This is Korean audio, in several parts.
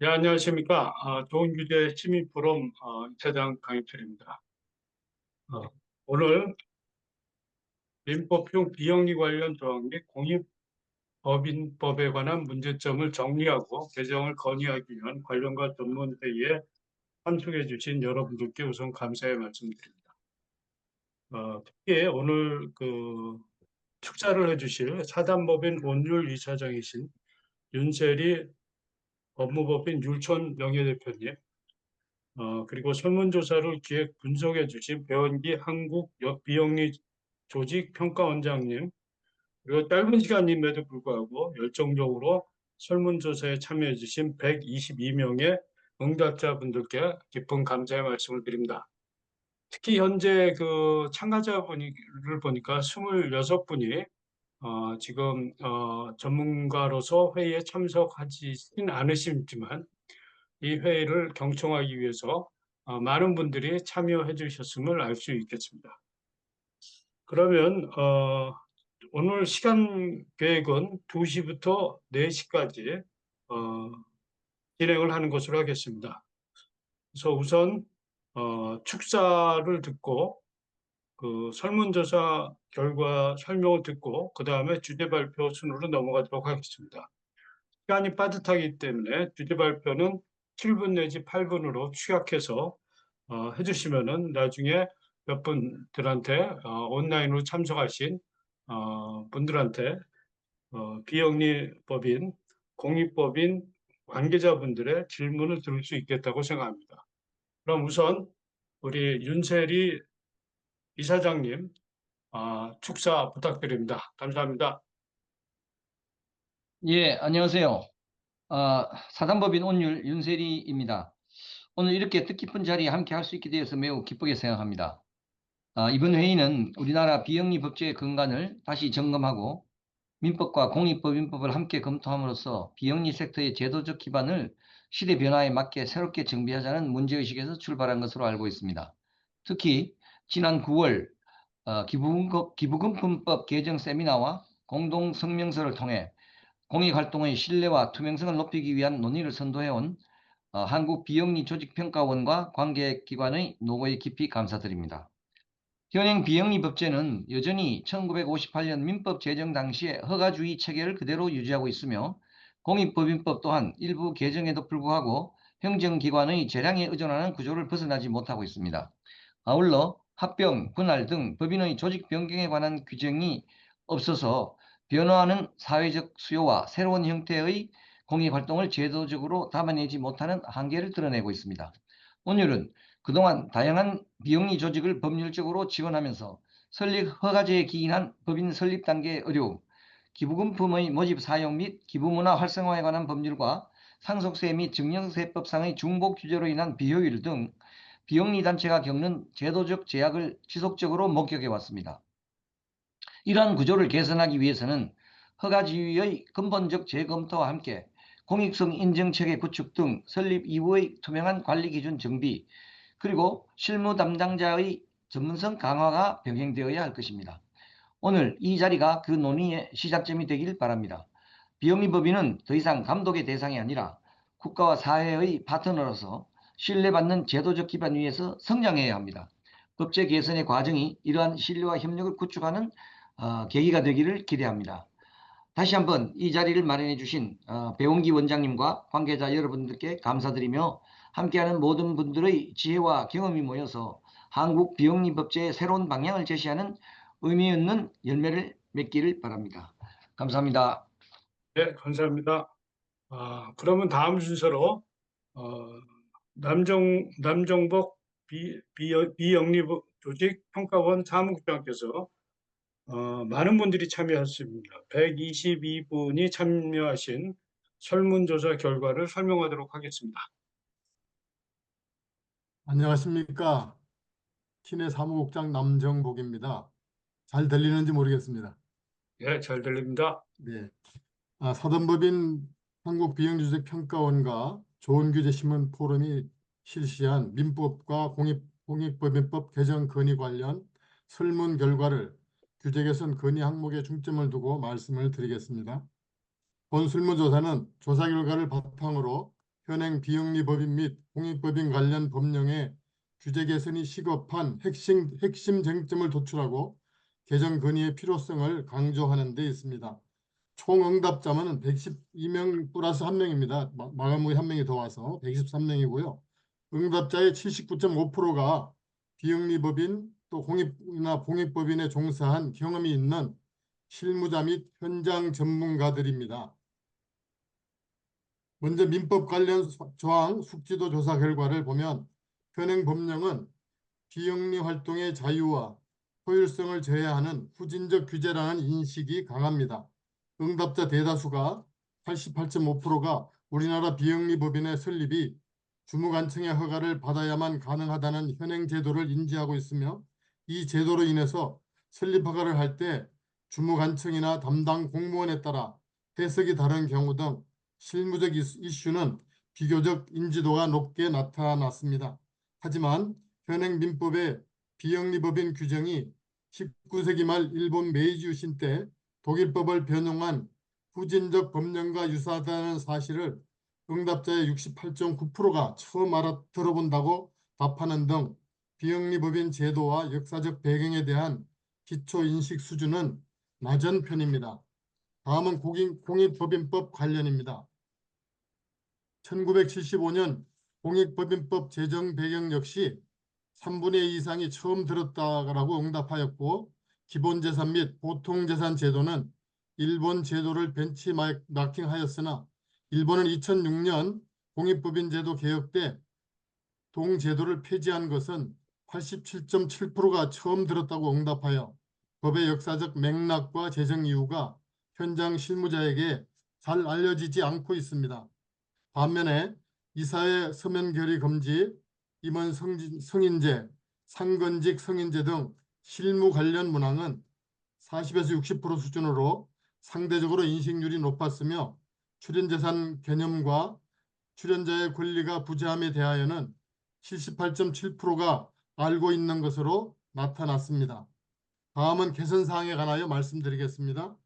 네, 안녕하십니까. 좋은 규제 시민 포럼 이차장 강희철입니다. 오늘 민법중 비영리 관련 조항 및 공익법인법에 관한 문제점을 정리하고 개정을 건의하기 위한 관련과 전문회의에 참석해 주신 여러분들께 우선 감사의 말씀드립니다. 특히 오늘 축사를 해주실 사단법인 온율 이사장이신 윤세리 법무법인 율촌 명예대표님, 그리고 설문조사를 기획 분석해 주신 배원기 한국 비영리 조직평가원장님, 그리고 짧은 시간임에도 불구하고 열정적으로 설문조사에 참여해 주신 122명의 응답자분들께 깊은 감사의 말씀을 드립니다. 특히 현재 참가자분을 보니까 26분이 지금 전문가로서 회의에 참석하지는 않으시지만 이 회의를 경청하기 위해서 많은 분들이 참여해 주셨음을 알 수 있겠습니다. 그러면 오늘 시간 계획은 2시부터 4시까지 진행을 하는 것으로 하겠습니다. 그래서 우선 축사를 듣고 그 설문조사 결과 설명을 듣고 그 다음에 주제 발표 순으로 넘어가도록 하겠습니다. 시간이 빠듯하기 때문에 주제 발표는 7분 내지 8분으로 축약해서 해주시면은 나중에 몇 분들한테 온라인으로 참석하신 분들한테 비영리법인, 공익법인 관계자분들의 질문을 들을 수 있겠다고 생각합니다. 그럼 우선 우리 윤세리 이사장님 축사 부탁드립니다. 감사합니다. 예, 안녕하세요. 사단법인 온율 윤세리입니다. 오늘 이렇게 뜻깊은 자리에 함께 할 수 있게 되어서 매우 기쁘게 생각합니다. 이번 회의는 우리나라 비영리 법제의 근간을 다시 점검하고 민법과 공익법인법을 함께 검토함으로써 비영리 섹터의 제도적 기반을 시대 변화에 맞게 새롭게 정비하자는 문제의식에서 출발한 것으로 알고 있습니다. 특히 지난 9월 기부금품법 개정 세미나와 공동 성명서를 통해 공익활동의 신뢰와 투명성을 높이기 위한 논의를 선도해온 한국비영리조직평가원과 관계기관의 노고에 깊이 감사드립니다. 현행 비영리법제는 여전히 1958년 민법 제정 당시의 허가주의 체계를 그대로 유지하고 있으며 공익법인법 또한 일부 개정에도 불구하고 행정기관의 재량에 의존하는 구조를 벗어나지 못하고 있습니다. 아울러 합병, 분할 등 법인의 조직 변경에 관한 규정이 없어서 변화하는 사회적 수요와 새로운 형태의 공익활동을 제도적으로 담아내지 못하는 한계를 드러내고 있습니다. 오늘은 그동안 다양한 비영리 조직을 법률적으로 지원하면서 설립 허가제에 기인한 법인 설립 단계의 어려움, 기부금품의 모집 사용 및 기부문화 활성화에 관한 법률과 상속세 및 증여세법상의 중복 규제로 인한 비효율 등 비영리 단체가 겪는 제도적 제약을 지속적으로 목격해 왔습니다. 이러한 구조를 개선하기 위해서는 허가지위의 근본적 재검토와 함께 공익성 인증체계 구축 등 설립 이후의 투명한 관리 기준 정비, 그리고 실무 담당자의 전문성 강화가 병행되어야 할 것입니다. 오늘 이 자리가 그 논의의 시작점이 되길 바랍니다. 비영리법인은 더 이상 감독의 대상이 아니라 국가와 사회의 파트너로서 신뢰받는 제도적 기반 위에서 성장해야 합니다. 법제 개선의 과정이 이러한 신뢰와 협력을 구축하는 계기가 되기를 기대합니다. 다시 한번 이 자리를 마련해 주신 배원기 원장님과 관계자 여러분들께 감사드리며 함께하는 모든 분들의 지혜와 경험이 모여서 한국 비영리 법제의 새로운 방향을 제시하는 의미 있는 열매를 맺기를 바랍니다. 감사합니다. 네, 감사합니다. 그러면 다음 순서로 어, 남정복 비영리 조직 평가원 사무국장께서 많은 분들이 참여하셨습니다. 122분이 참여하신 설문조사 결과를 설명하도록 하겠습니다. 안녕하십니까. 티네 사무국장 남정복입니다. 잘 들리는지 모르겠습니다. 예, 잘 들립니다. 네. 사단법인 한국비영주택평가원과 좋은규제시민 포럼이 실시한 민법과 공익법인법 개정 건의 관련 설문 결과를 규제 개선 건의 항목에 중점을 두고 말씀을 드리겠습니다. 본 설문조사는 조사 결과를 바탕으로 현행 비영리법인 및 공익법인 관련 법령의 규제 개선이 시급한 핵심 쟁점을 도출하고 개정 건의의 필요성을 강조하는 데 있습니다. 총 응답자는 112명 플러스 1명입니다. 마감 후에 1명이 더 와서 113명이고요. 응답자의 79.5%가 비영리법인 또 공익이나 공익법인에 종사한 경험이 있는 실무자 및 현장 전문가들입니다. 먼저 민법 관련 조항 숙지도 조사 결과를 보면 현행 법령은 비영리 활동의 자유와 효율성을 제외하는 후진적 규제라는 인식이 강합니다. 응답자 대다수가 88.5%가 우리나라 비영리 법인의 설립이 주무관청의 허가를 받아야만 가능하다는 현행 제도를 인지하고 있으며 이 제도로 인해서 설립 허가를 할 때 주무관청이나 담당 공무원에 따라 해석이 다른 경우 등 실무적 이슈는 비교적 인지도가 높게 나타났습니다. 하지만 현행 민법의 비영리법인 규정이 19세기 말 일본 메이지 유신 때 독일법을 변형한 후진적 법령과 유사하다는 사실을 응답자의 68.9%가 처음 들어본다고 답하는 등 비영리법인 제도와 역사적 배경에 대한 기초인식 수준은 낮은 편입니다. 다음은 공익법인법 관련입니다. 1975년 공익법인법 제정 배경 역시 3분의 2 이상이 처음 들었다라고 응답하였고 기본재산 및 보통재산 제도는 일본 제도를 벤치마킹하였으나 일본은 2006년 공익법인 제도 개혁 때 동제도를 폐지한 것은 87.7%가 처음 들었다고 응답하여 법의 역사적 맥락과 제정 이유가 현장 실무자에게 잘 알려지지 않고 있습니다. 반면에 이사회 서면 결의 금지, 임원 승인제, 상근직 승인제 등 실무 관련 문항은 40에서 60% 수준으로 상대적으로 인식률이 높았으며 출연재산 개념과 출연자의 권리가 부재함에 대하여는 78.7%가 알고 있는 것으로 나타났습니다. 다음은 개선 사항에 관하여 말씀드리겠습니다.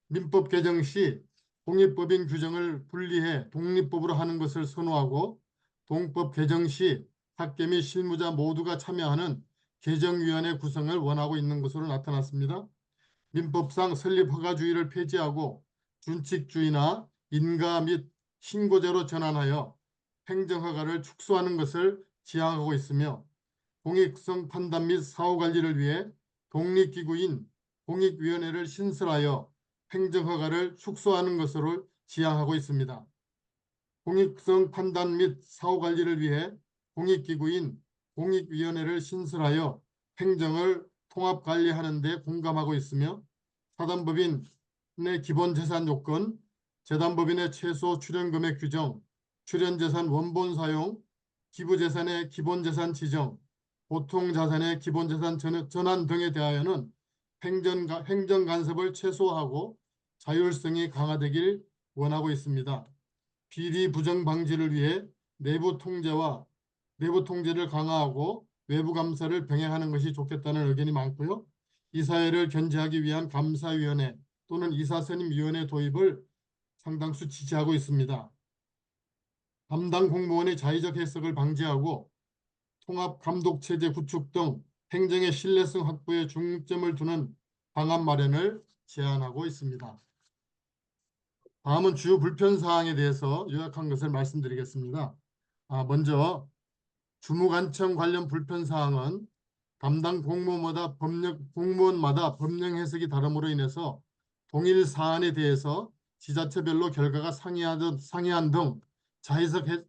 민법 개정 시 공익법인 규정을 분리해 독립법으로 하는 것을 선호하고 동법 개정 시 학계 및 실무자 모두가 참여하는 개정위원회 구성을 원하고 있는 것으로 나타났습니다. 민법상 설립허가주의를 폐지하고 준칙주의나 인가 및 신고제로 전환하여 행정허가를 축소하는 것을 지향하고 있으며 공익성 판단 및 사후관리를 위해 독립기구인 공익위원회를 신설하여 행정허가를 축소하는 것으로 지향하고 있습니다. 공익성 판단 및 사후관리를 위해 공익기구인 공익위원회를 신설하여 행정을 통합관리하는 데 공감하고 있으며 사단법인의 기본재산 요건, 재단법인의 최소 출연금액 규정, 출연재산 원본 사용, 기부재산의 기본재산 지정, 보통자산의 기본재산 전환 등에 대하여는 행정간섭을 최소화하고 자율성이 강화되길 원하고 있습니다. 비리 부정 방지를 위해 내부 통제를 강화하고 외부 감사를 병행하는 것이 좋겠다는 의견이 많고요. 이사회를 견제하기 위한 감사위원회 또는 이사선임위원회 도입을 상당수 지지하고 있습니다. 담당 공무원의 자의적 해석을 방지하고 통합감독체제 구축 등 행정의 신뢰성 확보에 중점을 두는 방안 마련을 제안하고 있습니다. 다음은 주요 불편사항에 대해서 요약한 것을 말씀드리겠습니다. 먼저 주무관청 관련 불편사항은 담당 공무원마다 법령 해석이 다름으로 인해서 동일 사안에 대해서 지자체별로 결과가 상이한 등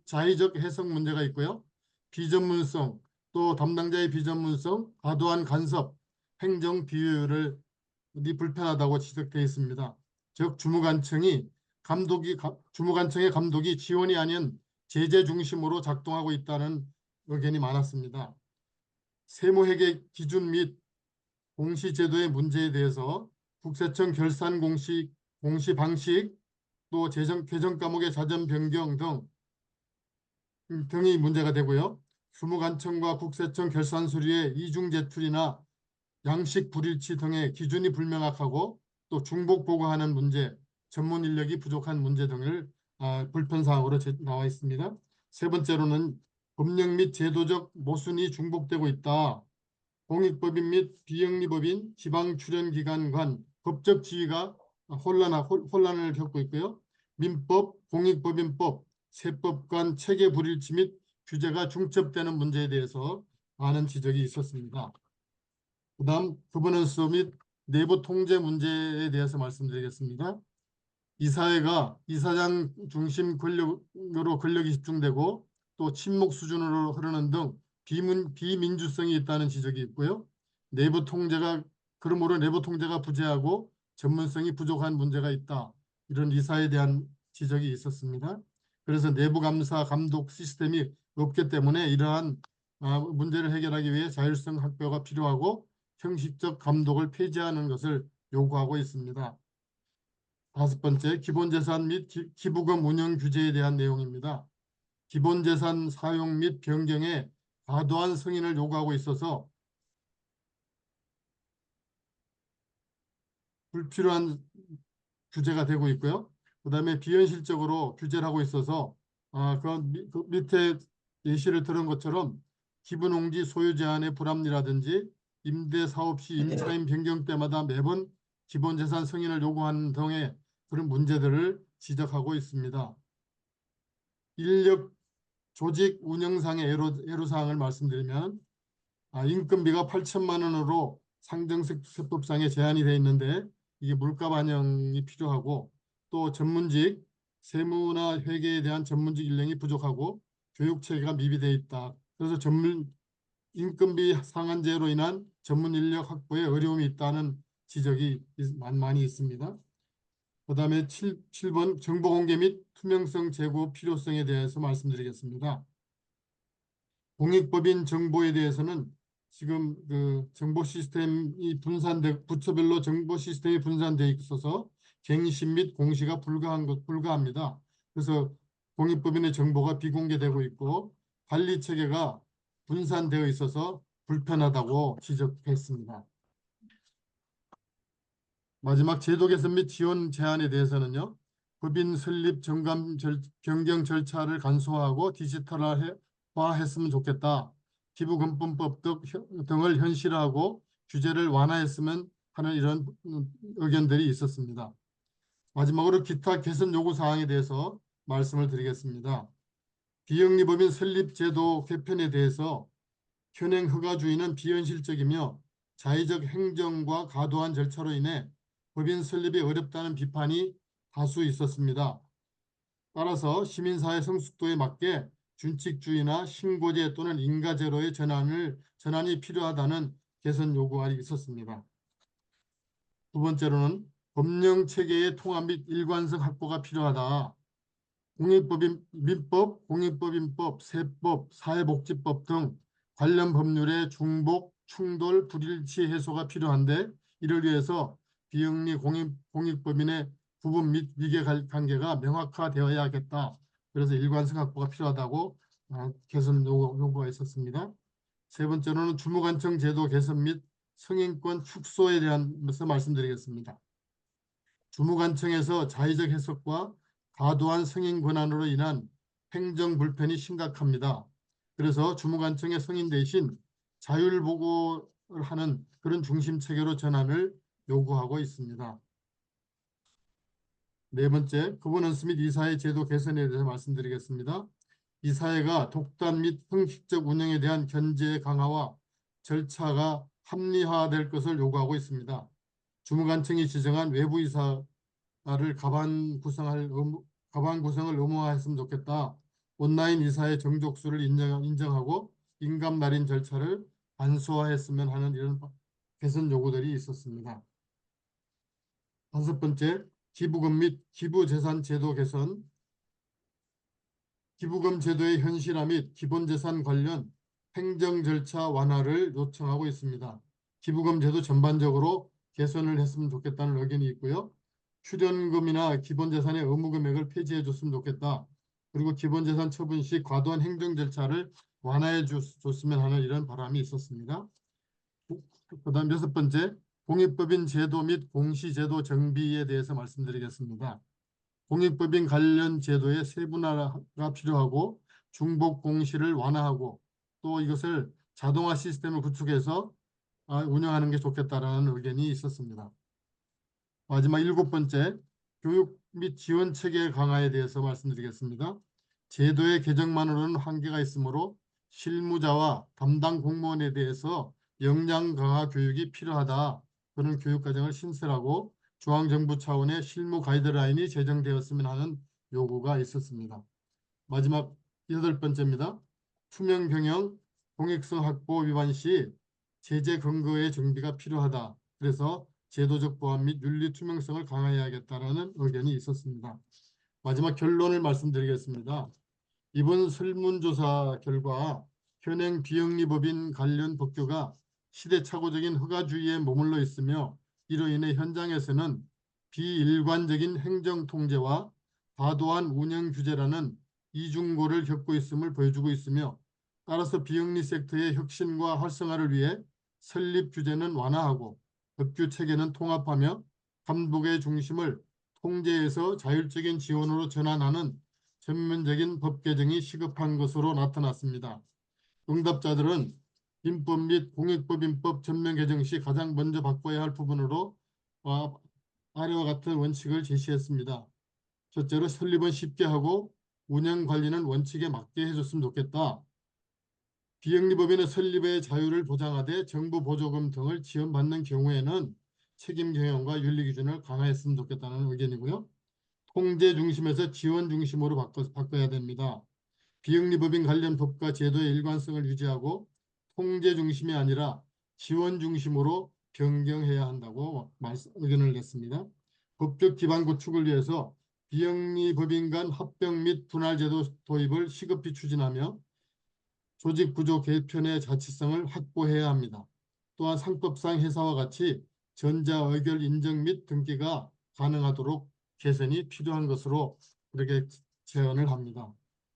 자의적 해석 문제가 있고요. 비전문성, 또 담당자의 비전문성, 과도한 간섭, 행정 비효율이 불편하다고 지적되어 있습니다. 즉 주무관청의 감독이 지원이 아닌 제재 중심으로 작동하고 있다는 의견이 많았습니다. 세무회계 기준 및 공시제도의 문제에 대해서 국세청 결산 공시 방식, 또 개정 과목의 자전 변경 등이 문제가 되고요. 주무관청과 국세청 결산 서류의 이중 제출이나 양식 불일치 등의 기준이 불명확하고 또 중복 보고하는 문제, 전문 인력이 부족한 문제 등을 불편사항으로 나와 있습니다. 세 번째로는 법령 및 제도적 모순이 중복되고 있다. 공익법인 및 비영리법인 지방출연기관 간 법적 지위가 혼란을 겪고 있고요. 민법, 공익법인법, 세법 간 체계 불일치 및 규제가 중첩되는 문제에 대해서 많은 지적이 있었습니다. 그다음 거버넌스 및 내부 통제 문제에 대해서 말씀드리겠습니다. 이 사회가 이사장 중심 권력으로 권력이 집중되고 또 친목 수준으로 흐르는 등 비민주성이 있다는 지적이 있고요. 그러므로 내부 통제가 부재하고 전문성이 부족한 문제가 있다. 이런 이사에 대한 지적이 있었습니다. 그래서 내부 감사 감독 시스템이 없기 때문에 이러한 문제를 해결하기 위해 자율성 학교가 필요하고 형식적 감독을 폐지하는 것을 요구하고 있습니다. 다섯 번째, 기본재산 및 기부금 운영 규제에 대한 내용입니다. 기본재산 사용 및 변경에 과도한 승인을 요구하고 있어서 불필요한 규제가 되고 있고요. 그다음에 비현실적으로 규제를 하고 있어서 그 밑에 예시를 들은 것처럼 기부농지 소유 제한의 불합리라든지 임대 사업 시 임차인 변경 때마다 매번 기본재산 승인을 요구하는 등의 그런 문제들을 지적하고 있습니다. 인력 조직 운영상의 애로사항을 말씀드리면 인건비가 8천만 원으로 상정세법상에 제한이 되어 있는데 이게 물가 반영이 필요하고 또 전문직 세무나 회계에 대한 전문직 인력이 부족하고 교육체계가 미비되어 있다. 그래서 인건비 상한제로 인한 전문 인력 확보에 어려움이 있다는 지적이 많이 있습니다. 그다음에 7번 정보공개 및 투명성 제고 필요성에 대해서 말씀드리겠습니다. 공익법인 정보에 대해서는 지금 그 정보 시스템이 부처별로 정보 시스템이 분산되어 있어서 갱신 및 공시가 불가합니다. 그래서 공익법인의 정보가 비공개되고 있고 관리 체계가 분산되어 있어서 불편하다고 지적했습니다. 마지막 제도 개선 및 지원 제한에 대해서는요. 법인 설립 변경 절차를 간소화하고 디지털화했으면 좋겠다. 기부금품법 등을 현실화하고 규제를 완화했으면 하는 이런 의견들이 있었습니다. 마지막으로 기타 개선 요구 사항에 대해서 말씀을 드리겠습니다. 비영리법인 설립 제도 개편에 대해서 현행 허가주의는 비현실적이며 자의적 행정과 과도한 절차로 인해 법인 설립이 어렵다는 비판이 다수 있었습니다. 따라서 시민사회 성숙도에 맞게 준칙주의나 신고제 또는 인가제로의 전환이 필요하다는 개선 요구가 있었습니다. 두 번째로는 법령 체계의 통합 및 일관성 확보가 필요하다. 공익법인 민법, 공익법인법, 세법, 사회복지법 등 관련 법률의 중복, 충돌, 불일치 해소가 필요한데 이를 위해서 비영리 공익법인의 구분 및 이해관계가 명확화되어야겠다. 그래서 일관성 확보가 필요하다고 개선 요구가 있었습니다. 세 번째로는 주무관청 제도 개선 및 성인권 축소에 대해서 말씀드리겠습니다. 주무관청에서 자의적 해석과 과도한 승인 권한으로 인한 행정 불편이 심각합니다. 그래서 주무관청의 승인 대신 자율보고를 하는 그런 중심 체계로 전환을 요구하고 있습니다. 네 번째, 거버넌스 및 이사회 제도 개선에 대해서 말씀드리겠습니다. 이사회가 독단 및 형식적 운영에 대한 견제 강화와 절차가 합리화될 것을 요구하고 있습니다. 주무관청이 지정한 외부이사를 가반 구성을 의무화했으면 좋겠다. 온라인 이사의 정족수를 인정하고 인감 날인 절차를 간소화했으면 하는 이런 개선 요구들이 있었습니다. 다섯 번째, 기부금 및 기부재산 제도 개선. 기부금 제도의 현실화 및 기본재산 관련 행정 절차 완화를 요청하고 있습니다. 기부금 제도 전반적으로 개선을 했으면 좋겠다는 의견이 있고요. 출연금이나 기본재산의 의무 금액을 폐지해 줬으면 좋겠다. 그리고 기본재산 처분 시 과도한 행정 절차를 완화해 줬으면 하는 이런 바람이 있었습니다. 그다음 여섯 번째, 공익법인 제도 및 공시제도 정비에 대해서 말씀드리겠습니다. 공익법인 관련 제도의 세분화가 필요하고 중복 공시를 완화하고 또 이것을 자동화 시스템을 구축해서 운영하는 게 좋겠다라는 의견이 있었습니다. 마지막 7번째, 교육 및 지원 체계 강화에 대해서 말씀드리겠습니다. 제도의 개정만으로는 한계가 있으므로 실무자와 담당 공무원에 대해서 역량 강화 교육이 필요하다. 그런 교육과정을 신설하고 중앙정부 차원의 실무 가이드라인이 제정되었으면 하는 요구가 있었습니다. 마지막 8번째입니다. 투명 경영, 공익성 확보 위반 시 제재 근거의 정비가 필요하다. 그래서 제도적 보안 및 윤리 투명성을 강화해야겠다는 의견이 있었습니다. 마지막 결론을 말씀드리겠습니다. 이번 설문조사 결과 현행 비영리법인 관련 법규가 시대착오적인 허가주의에 머물러 있으며 이로 인해 현장에서는 비일관적인 행정 통제와 과도한 운영 규제라는 이중고를 겪고 있음을 보여주고 있으며 따라서 비영리 섹터의 혁신과 활성화를 위해 설립 규제는 완화하고 법규 체계는 통합하며 감독의 중심을 통제에서 자율적인 지원으로 전환하는 전면적인 법 개정이 시급한 것으로 나타났습니다. 응답자들은 민법 및 공익법인법 전면 개정 시 가장 먼저 바꿔야 할 부분으로 아래와 같은 원칙을 제시했습니다. 첫째로 설립은 쉽게 하고 운영 관리는 원칙에 맞게 해줬으면 좋겠다. 비영리법인의 설립의 자유를 보장하되 정부 보조금 등을 지원받는 경우에는 책임 경영과 윤리 기준을 강화했으면 좋겠다는 의견이고요. 통제 중심에서 지원 중심으로 바꿔야 됩니다. 비영리법인 관련 법과 제도의 일관성을 유지하고 통제 중심이 아니라 지원 중심으로 변경해야 한다고 의견을 냈습니다. 법적 기반 구축을 위해서 비영리법인 간 합병 및 분할 제도 도입을 시급히 추진하며 조직 구조 개편의 자치성을 확보해야 합니다. 또한 상법상 회사와 같이 전자 의결 인정 및 등기가 가능하도록 개선이 필요한 것으로 이렇게 제언을 합니다.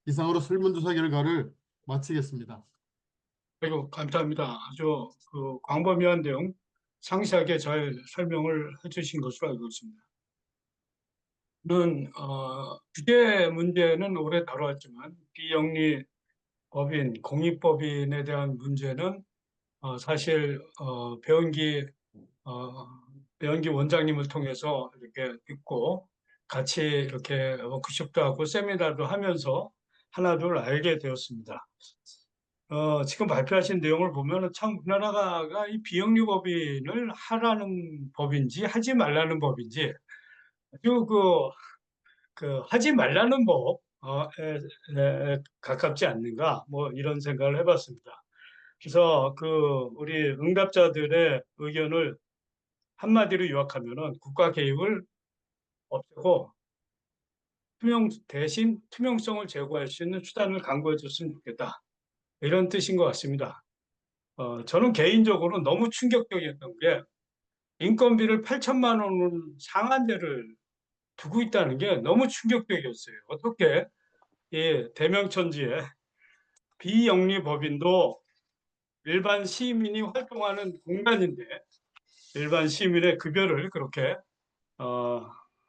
이상으로 설문조사 결과를 마치겠습니다. 그리고 감사합니다. 아주 광범위한 내용 상세하게 잘 설명을 해주신 것으로 알고 있습니다. 규제 문제는 오래 다뤄왔지만 비영리 법인, 공익법인에 대한 문제는 사실 배원기 원장님을 통해서 이렇게 듣고 같이 이렇게 워크숍도 하고 세미나도 하면서 하나둘 알게 되었습니다. 지금 발표하신 내용을 보면은 참 우리나라가 이 비영리 법인을 하라는 법인지 하지 말라는 법인지 아주 하지 말라는 법에 가깝지 않는가 뭐 이런 생각을 해봤습니다. 그래서 우리 응답자들의 의견을 한마디로 요약하면은 국가 개입을 없애고 대신 투명성을 제고할 수 있는 수단을 강구해 줬으면 좋겠다. 이런 뜻인 것 같습니다. 저는 개인적으로 너무 충격적이었던 게 인건비를 8천만 원을 상한제를 두고 있다는 게 너무 충격적이었어요. 어떻게 대명천지에 비영리 법인도 일반 시민이 활동하는 공간인데 일반 시민의 급여를 그렇게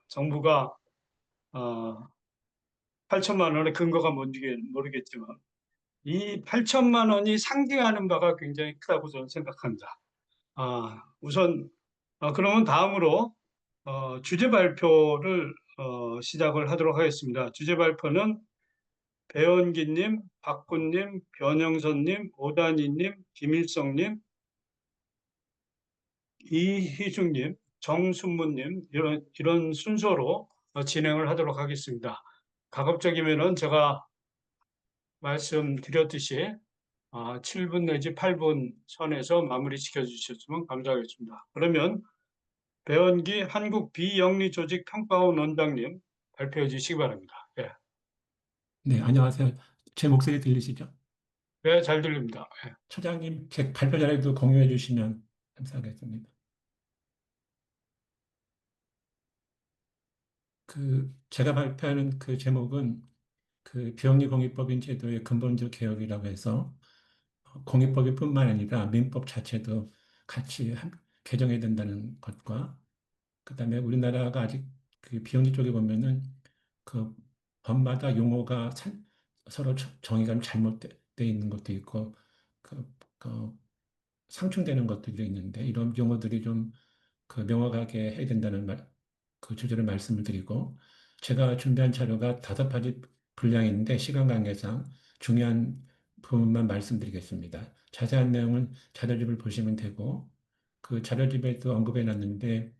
정부가 8천만 원의 근거가 뭔지 모르겠지만 이 8천만 원이 상징하는 바가 굉장히 크다고 저는 생각합니다. 우선 그러면 다음으로 주제 발표를 시작을 하도록 하겠습니다. 주제 발표는 배원기님, 박군님, 변영선님, 오단희님, 김일성님, 이희중님, 정순무님 이런 순서로 진행을 하도록 하겠습니다. 가급적이면은 제가 말씀드렸듯이 7분 내지 8분 선에서 마무리 시켜주셨으면 감사하겠습니다. 그러면 배원기 한국 비영리조직 평가원 원장님 발표해 주시기 바랍니다. 예. 네, 안녕하세요. 제 목소리 들리시죠? 네, 잘 들립니다. 예. 처장님, 제 발표 자료도 공유해 주시면 감사하겠습니다. 제가 발표하는 그 제목은 비영리 공익법인 제도의 근본적 개혁이라고 해서 공익법인뿐만 아니라 민법 자체도 같이 개정해야 된다는 것과 그다음에 우리나라가 아직 비영리 쪽에 보면은 그 법마다 용어가 서로 정의가 잘못돼 있는 것도 있고 그 상충되는 것들도 있는데 이런 용어들이 좀 그 명확하게 해야 된다는 그 주제를 말씀을 드리고 제가 준비한 자료가 5가지 분량인데 시간 관계상 중요한 부분만 말씀드리겠습니다. 자세한 내용은 자료집을 보시면 되고 그 자료집에도 언급해 놨는데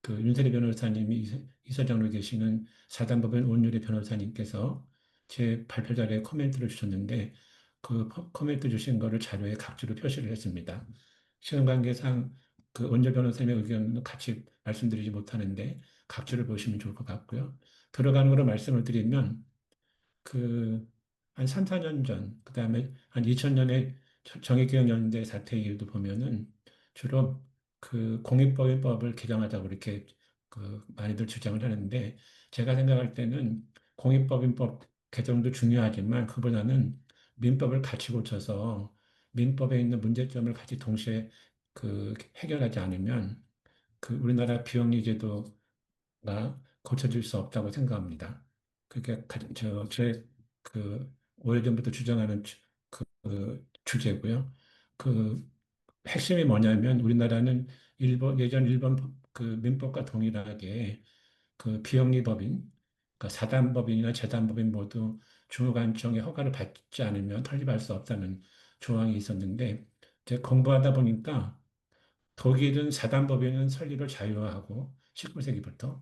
그 윤세리 변호사님이 이사장으로 계시는 사단법인 온유리 변호사님께서 제 발표 자료에 코멘트를 주셨는데 그 코멘트 주신 거를 자료에 각주로 표시를 했습니다. 시간 관계상 그 온유 변호사님의 의견은 같이 말씀드리지 못하는데 각주를 보시면 좋을 것 같고요. 들어가는 거로 말씀을 드리면 그 한 3, 4년 전, 그다음에 한 2000년에 정의기억연대 사태 이후도 보면은 주로 그 공익법인법을 개정하자고 이렇게 그 많이들 주장을 하는데 제가 생각할 때는 공익법인법 개정도 중요하지만 그보다는 민법을 같이 고쳐서 민법에 있는 문제점을 같이 동시에 그 해결하지 않으면 그 우리나라 비영리 제도가 고쳐질 수 없다고 생각합니다. 그게 제그 오래전부터 주장하는 그 주제고요. 그 핵심이 뭐냐면 우리나라는 예전 일본 그 민법과 동일하게 그 비영리법인, 그러니까 사단법인이나 재단법인 모두 중후관청의 허가를 받지 않으면 설립할 수 없다는 조항이 있었는데 제가 공부하다 보니까 독일은 사단법인은 설립을 자유화하고 19세기부터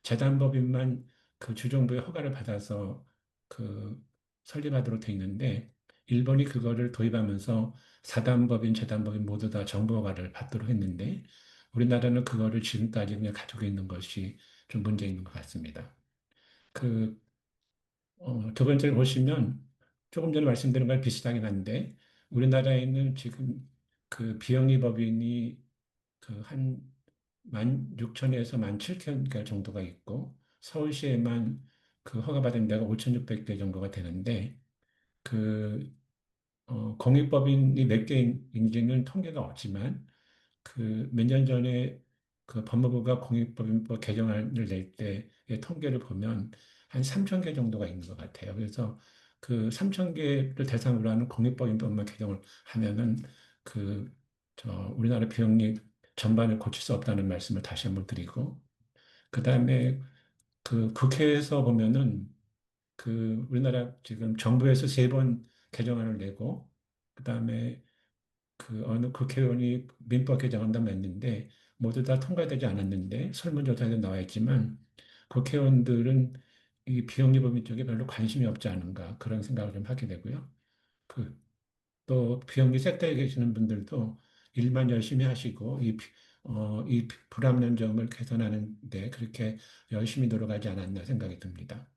재단법인만 그 주정부의 허가를 받아서 그 설립하도록 돼 있는데 일본이 그거를 도입하면서 사단법인, 재단법인 모두 다 정부 허가를 받도록 했는데 우리나라는 그거를 지금까지 그냥 가지고 있는 것이 좀 문제 있는 것 같습니다. 그, 두 번째로 보시면 조금 전에 말씀드린 걸 비슷하긴 한데 우리나라에는 지금 그 비영리 법인이 그 한 16,000에서 17,000개 정도가 있고 서울시에만 그 허가받은 데가 5,600개 정도가 되는데 그 공익법인이 몇 개인지는 통계가 없지만 그 몇 년 전에 그 법무부가 공익법인법 개정안을 낼 때의 통계를 보면 한 3천 개 정도가 있는 것 같아요. 그래서 그 3천 개를 대상으로 하는 공익법인법만 개정을 하면은 그 우리나라 비영리 전반을 고칠 수 없다는 말씀을 다시 한번 드리고 그다음에 그 국회에서 보면은 그 우리나라 지금 정부에서 3번 개정안을 내고 그다음에 그 어느 국회의원이 민법 개정한다고 했는데 모두 다 통과되지 않았는데 설문조사에도 나와 있지만 국회의원들은 이 비영리법인 쪽에 별로 관심이 없지 않은가 그런 생각을 좀 하게 되고요. 그 또 비영리 섹터에 계시는 분들도 일만 열심히 하시고 이 불합리한 점을 개선하는데 그렇게 열심히 노력하지 않았나 생각이 듭니다.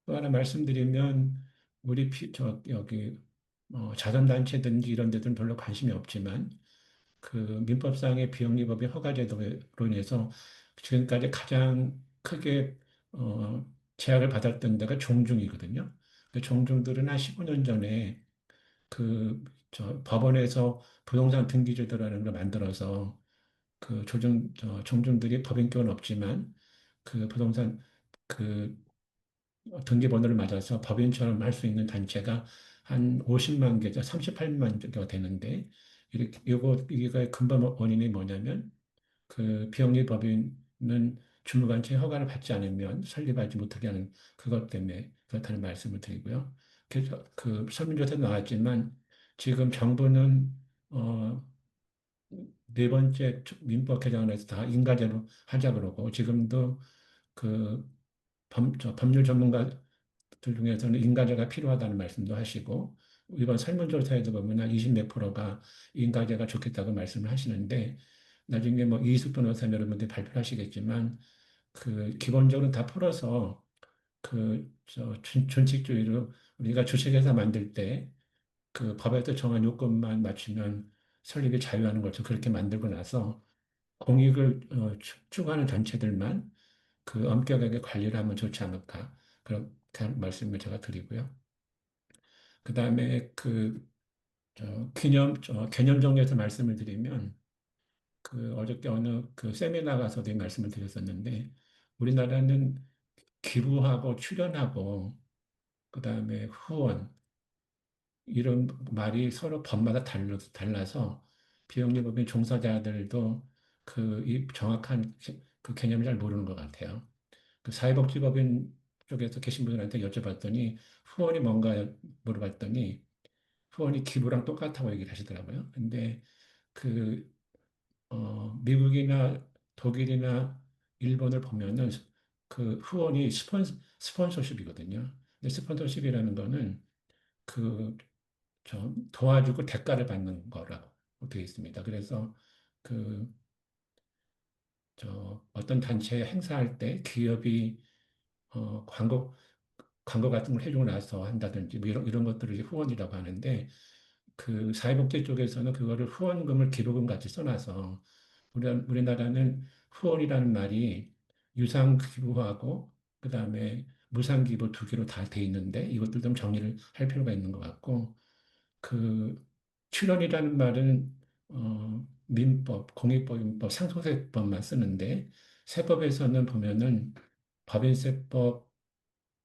또 하나 말씀드리면 우리 여기 자선단체든지 이런 데들은 별로 관심이 없지만 그 민법상의 비영리법인 허가제도로 인해서 지금까지 가장 크게 제약을 받았던 데가 종중이거든요. 그 종중들은 한 15년 전에 법원에서 부동산 등기제도라는 걸 만들어서 그 종중들이 법인격은 없지만 그 부동산 그 등기번호를 맞아서 법인처럼 할 수 있는 단체가 한 50만 개죠. 38만 개가 되는데, 이게 근본 원인이 뭐냐면, 그 비영리 법인은 주무관청 허가를 받지 않으면 설립하지 못하게 하는 그것 때문에 그렇다는 말씀을 드리고요. 그래서 그 설문조사에 나왔지만, 지금 정부는, 네 번째 민법 개정안에서 다 인가제로 하자 그러고, 지금도 그 법률 전문가들 중에서는 인가제가 필요하다는 말씀도 하시고 이번 설문조사에도 보면 한 20 몇 프로가 인가제가 좋겠다고 말씀을 하시는데 나중에 뭐 이희숙 변호사님 여러분들이 발표를 하시겠지만 그 기본적으로 다 풀어서 준칙주의로 우리가 주식회사 만들 때 그 법에서 정한 요건만 맞추면 설립이 자유하는 것처럼 그렇게 만들고 나서 공익을 추구하는 단체들만 그 엄격하게 관리를 하면 좋지 않을까 그렇게 말씀을 제가 드리고요. 그 다음에 개념 정리해서 말씀을 드리면 그 어저께 어느 그 세미나 가서도 이 말씀을 드렸었는데 우리나라는 기부하고 출연하고 그다음에 후원 이런 말이 서로 법마다 달라서 비영리법인 종사자들도 이 정확한 그 개념을 잘 모르는 것 같아요. 그 사회복지법인 쪽에서 계신 분들한테 여쭤봤더니 후원이 뭔가 물어봤더니 후원이 기부랑 똑같다고 얘기를 하시더라고요. 근데 그 미국이나 독일이나 일본을 보면은 그 후원이 스폰서십이거든요. 근데 스폰서십이라는 거는 그 도와주고 대가를 받는 거라고 되어 있습니다. 그래서 그 어떤 단체에 행사할 때 기업이 광고 같은 걸 해주고 나서 한다든지 뭐 이런 것들을 이제 후원이라고 하는데 그 사회복지 쪽에서는 그거를 후원금을 기부금 같이 써놔서 우리나라는 후원이라는 말이 유상 기부하고 그다음에 무상 기부 두 개로 다 돼 있는데 이것들 좀 정리를 할 필요가 있는 것 같고 그 출연이라는 말은 민법, 공익법인법, 상속세법만 쓰는데 세법에서는 보면은 법인세법,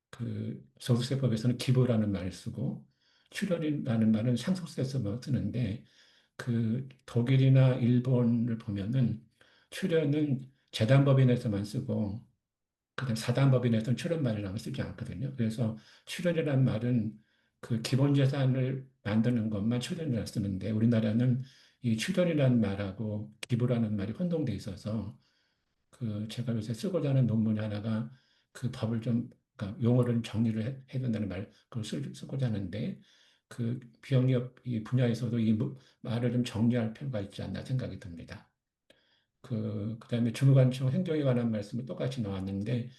그 소득세법에서는 기부라는 말을 쓰고 출연이라는 말은 상속세에서만 쓰는데 그 독일이나 일본을 보면은 출연은 재단법인에서만 쓰고 그다음 사단법인에서는 출연말이라고 쓰지 않거든요. 그래서 출연이라는 말은 그 기본 재산을 만드는 것만 출연이라 쓰는데 우리나라는 이 출연이라는 말하고 기부라는 말이 혼동돼 있어서 그 제가 요새 쓰고자 하는 논문이 하나가 그 법을 좀 그러니까 용어를 좀 정리를 해야 된다는 그걸 쓰고자 하는데 그 비영리업 이 분야에서도 말을 좀 정리할 필요가 있지 않나 생각이 듭니다. 그다음에 주무관청 행정에 관한 말씀이 똑같이 나왔는데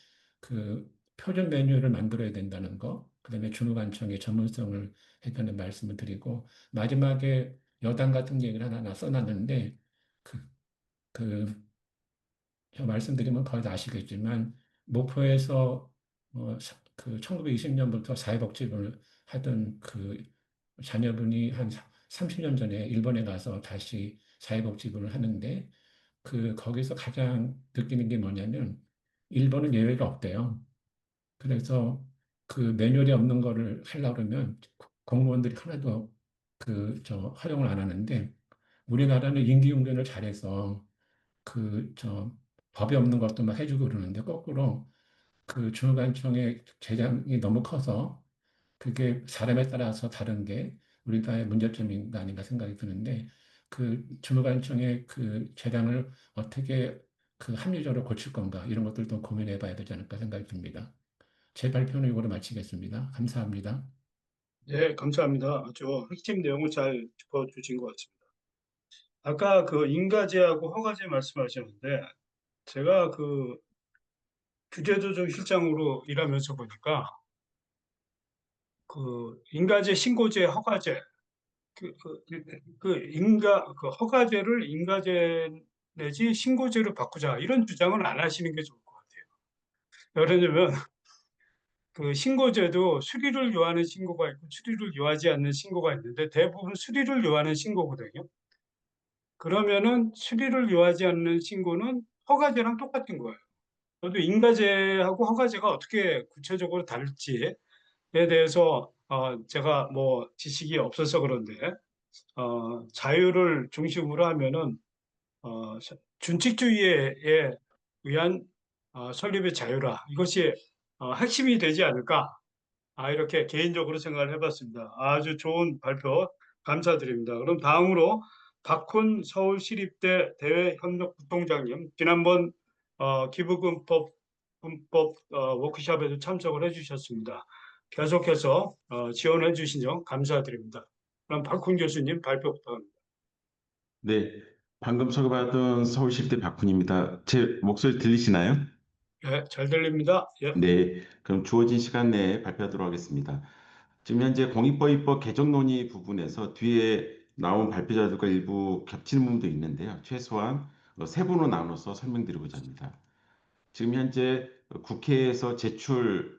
그 표준 메뉴를 만들어야 된다는 거, 그다음에 주무관청의 전문성을 해야 되는 말씀을 드리고 마지막에 여당 같은 얘기를 하나 써놨는데 그, 그 제가 말씀드리면 거의 다 아시겠지만 목포에서 그 1920년부터 사회복지를 하던 그 자녀분이 한 30년 전에 일본에 가서 다시 사회복지부를 하는데 거기서 가장 느끼는 게 뭐냐면 일본은 예외가 없대요. 그래서 그 매뉴얼이 없는 거를 하려고 그러면 공무원들이 하나도 허용을 안 하는데 우리나라는 임기응변을 잘해서 법이 없는 것도 막 해주고 그러는데 거꾸로 그 중간청의 재량이 너무 커서 그게 사람에 따라서 다른 게 우리나라의 문제점인 거 아닌가 생각이 드는데 그 주무관청의 그 재량을 어떻게 그 합리적으로 고칠 건가 이런 것들도 고민해 봐야 되지 않을까 생각이 듭니다. 제 발표는 이거로 마치겠습니다. 감사합니다. 네, 감사합니다. 아주 핵심 내용을 잘 짚어주신 것 같습니다. 아까 그 인가제하고 허가제 말씀하셨는데 제가 그 규제조정 실장으로 일하면서 보니까 그 인가제, 신고제, 허가제 그 허가제를 인가제 내지 신고제로 바꾸자 이런 주장은 안 하시는 게 좋을 것 같아요. 왜냐면 그 신고제도 수리를 요하는 신고가 있고 수리를 요하지 않는 신고가 있는데 대부분 수리를 요하는 신고거든요. 그러면은 수리를 요하지 않는 신고는 허가제랑 똑같은 거예요. 저도 인가제하고 허가제가 어떻게 구체적으로 다를지에 대해서 제가 뭐 지식이 없어서 그런데 자유를 중심으로 하면은 준칙주의에 의한 설립의 자유라 이것이 핵심이 되지 않을까 이렇게 개인적으로 생각을 해봤습니다. 아주 좋은 발표 감사드립니다. 그럼 다음으로 박훈 서울시립대 대외협력부총장님 지난번 기부금법 워크숍에도 참석을 해주셨습니다. 계속해서 지원해 주신 점 감사드립니다. 그럼 박훈 교수님 발표 부탁합니다. 네, 방금 소개받은 서울시립대 박훈입니다. 제 목소리 들리시나요? 예, 잘 들립니다. 예. 네, 그럼 주어진 시간 내에 발표하도록 하겠습니다. 지금 현재 공익법입법 개정 논의 부분에서 뒤에 나온 발표자들과 일부 겹치는 부분도 있는데요. 최소한 세 분으로 나눠서 설명드리고자 합니다. 지금 현재 국회에서 제출되고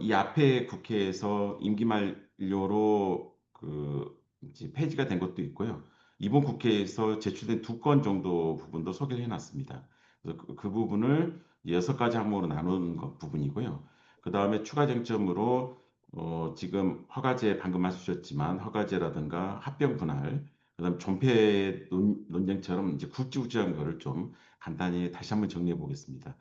이 앞에 국회에서 임기 만료로 이제 폐지가 된 것도 있고요. 이번 국회에서 제출된 2건 정도 부분도 소개를 해놨습니다. 그래서 그 부분을 6가지 항목으로 나누는 부분이고요. 그 다음에 추가 쟁점으로 지금 허가제 방금 말씀주셨지만 허가제라든가 합병 분할, 그다음 존폐 논쟁처럼 이제 굵직굵직한 거를 좀 간단히 다시 한번 정리해 보겠습니다.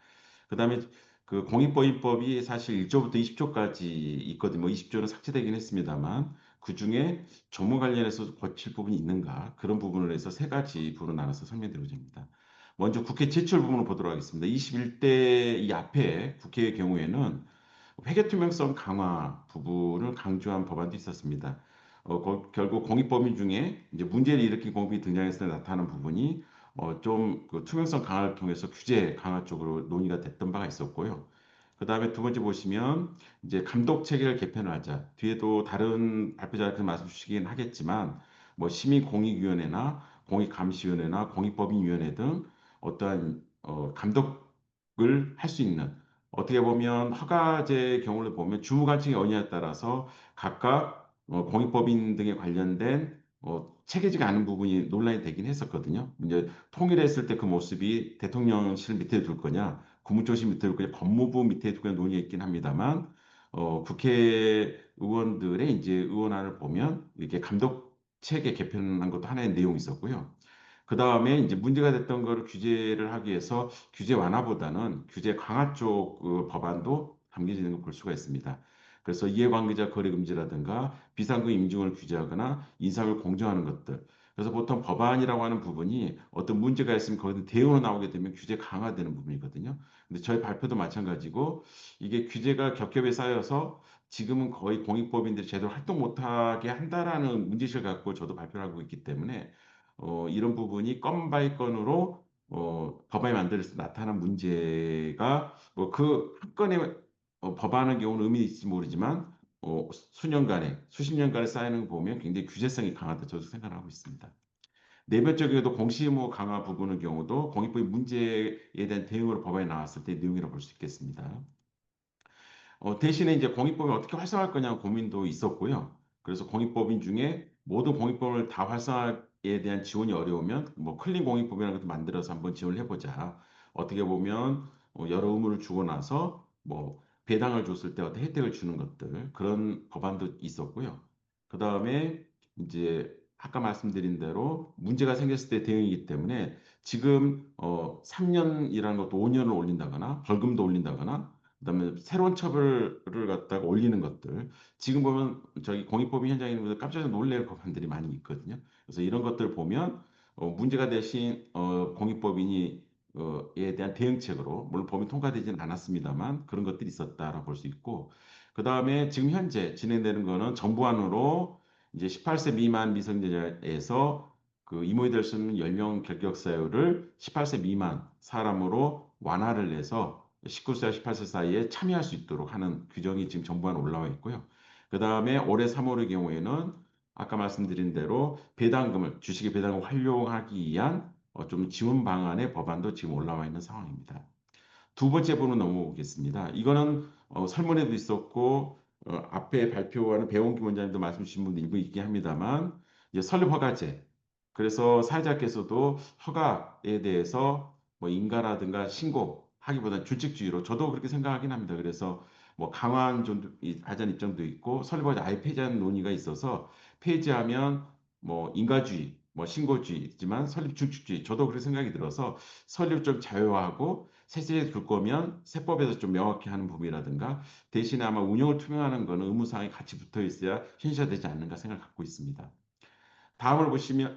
그다음에 그 공익보임법이 사실 1조부터 20조까지 있거든요. 뭐 20조는 삭제되긴 했습니다만 그 중에 조무 관련해서 고칠 부분이 있는가 그런 부분을 해서 3가지 부분으로 나눠서 설명드리고자 합니다. 먼저 국회 제출 부분을 보도록 하겠습니다. 21대 이 앞에 국회의 경우에는 회계 투명성 강화 부분을 강조한 법안도 있었습니다. 결국 공익법인 중에 이제 문제를 일으킨 공익이 등장했을 때 나타나는 부분이 좀그 투명성 강화를 통해서 규제 강화 쪽으로 논의가 됐던 바가 있었고요. 그 다음에 두 번째 보시면 이제 감독 체계를 개편을 하자. 뒤에도 다른 발표자들 말씀 주시긴 하겠지만 뭐 시민공익위원회나 공익감시위원회나 공익법인위원회 등 어떠한 감독을 할 수 있는 어떻게 보면 허가제 경우를 보면 주무관청의 언의에 따라서 각각 공익법인 등에 관련된 체계지가 않은 부분이 논란이 되긴 했었거든요. 이제 통일했을 때 그 모습이 대통령실 밑에 둘 거냐, 국무총실 밑에 둘 거냐, 법무부 밑에 둘 거냐 논의가 있긴 합니다만 국회의원들의 이제 의원안을 보면 이렇게 감독 체계 개편한 것도 하나의 내용이 있었고요. 그 다음에 이제 문제가 됐던 거를 규제를 하기 위해서 규제 완화보다는 규제 강화 쪽 법안도 담겨지는 걸 볼 수가 있습니다. 그래서 이해관계자 거래 금지라든가 비상금 임중을 규제하거나 인사를 공정하는 것들. 그래서 보통 법안이라고 하는 부분이 어떤 문제가 있으면 거기서 대응으로 나오게 되면 규제 강화되는 부분이거든요. 근데 저희 발표도 마찬가지고 이게 규제가 겹겹이 쌓여서 지금은 거의 공익법인들이 제대로 활동 못하게 한다라는 문제의식을 갖고 저도 발표를 하고 있기 때문에 이런 부분이 건 바이 건으로 법안이 만들어서 나타난 문제가 뭐 그 한 건의 법안의 경우는 의미 있을지 모르지만 수년간에 수십 년간에 쌓이는 거 보면 굉장히 규제성이 강하다 저도 생각하고 있습니다. 네 번째로도 공시의무 강화 부분의 경우도 공익법인 문제에 대한 대응으로 법안이 나왔을 때 내용이라고 볼 수 있겠습니다. 대신에 이제 공익법을 어떻게 활성화할 거냐 고민도 있었고요. 그래서 공익법인 중에 모든 공익법을 다 활성화에 대한 지원이 어려우면 뭐 클린 공익법이라는 것도 만들어서 한번 지원을 해보자. 어떻게 보면 여러 의무를 주고 나서 뭐 배당을 줬을 때 어떤 혜택을 주는 것들 그런 법안도 있었고요. 그 다음에 이제 아까 말씀드린 대로 문제가 생겼을 때 대응이기 때문에 지금 3년이라는 것도 5년을 올린다거나 벌금도 올린다거나 그다음에 새로운 처벌을 갖다가 올리는 것들. 지금 보면 저기 공익법인 현장에 있는 분들 깜짝 놀랄 법안들이 많이 있거든요. 그래서 이런 것들 보면 문제가 되신 공익법인이 에 대한 대응책으로 물론 법이 통과되지는 않았습니다만 그런 것들이 있었다라고 볼 수 있고 그 다음에 지금 현재 진행되는 거는 정부안으로 이제 18세 미만 미성년자에서 그 이모이 될 수 있는 연령 결격 사유를 18세 미만 사람으로 완화를 해서 19세와 18세 사이에 참여할 수 있도록 하는 규정이 지금 정부안에 올라와 있고요. 그 다음에 올해 3월의 경우에는 아까 말씀드린 대로 배당금을 주식의 배당금을 활용하기 위한 좀 지원 방안의 법안도 지금 올라와 있는 상황입니다. 두 번째 부분 넘어오겠습니다. 이거는 설문에도 있었고 앞에 발표하는 배원기 원장님도 말씀 주신 분도 일부 있긴 합니다만 이제 설립 허가제. 그래서 사회자께서도 허가에 대해서 뭐 인가라든가 신고하기보다는 규칙주의로 저도 그렇게 생각하긴 합니다. 그래서 뭐 강화한 좀 하자는 입장도 있고 설립 허가제 아예 폐지하는 논의가 있어서 폐지하면 뭐 인가주의, 뭐 신고주의지만 설립 규칙주의 저도 그렇게 생각이 들어서 설립 좀 자유화하고 세제에 둘 거면 세법에서 좀 명확히 하는 부분이라든가 대신에 아마 운영을 투명하는 거는 의무사항이 같이 붙어 있어야 현실화되지 않는가 생각을 갖고 있습니다. 다음을 보시면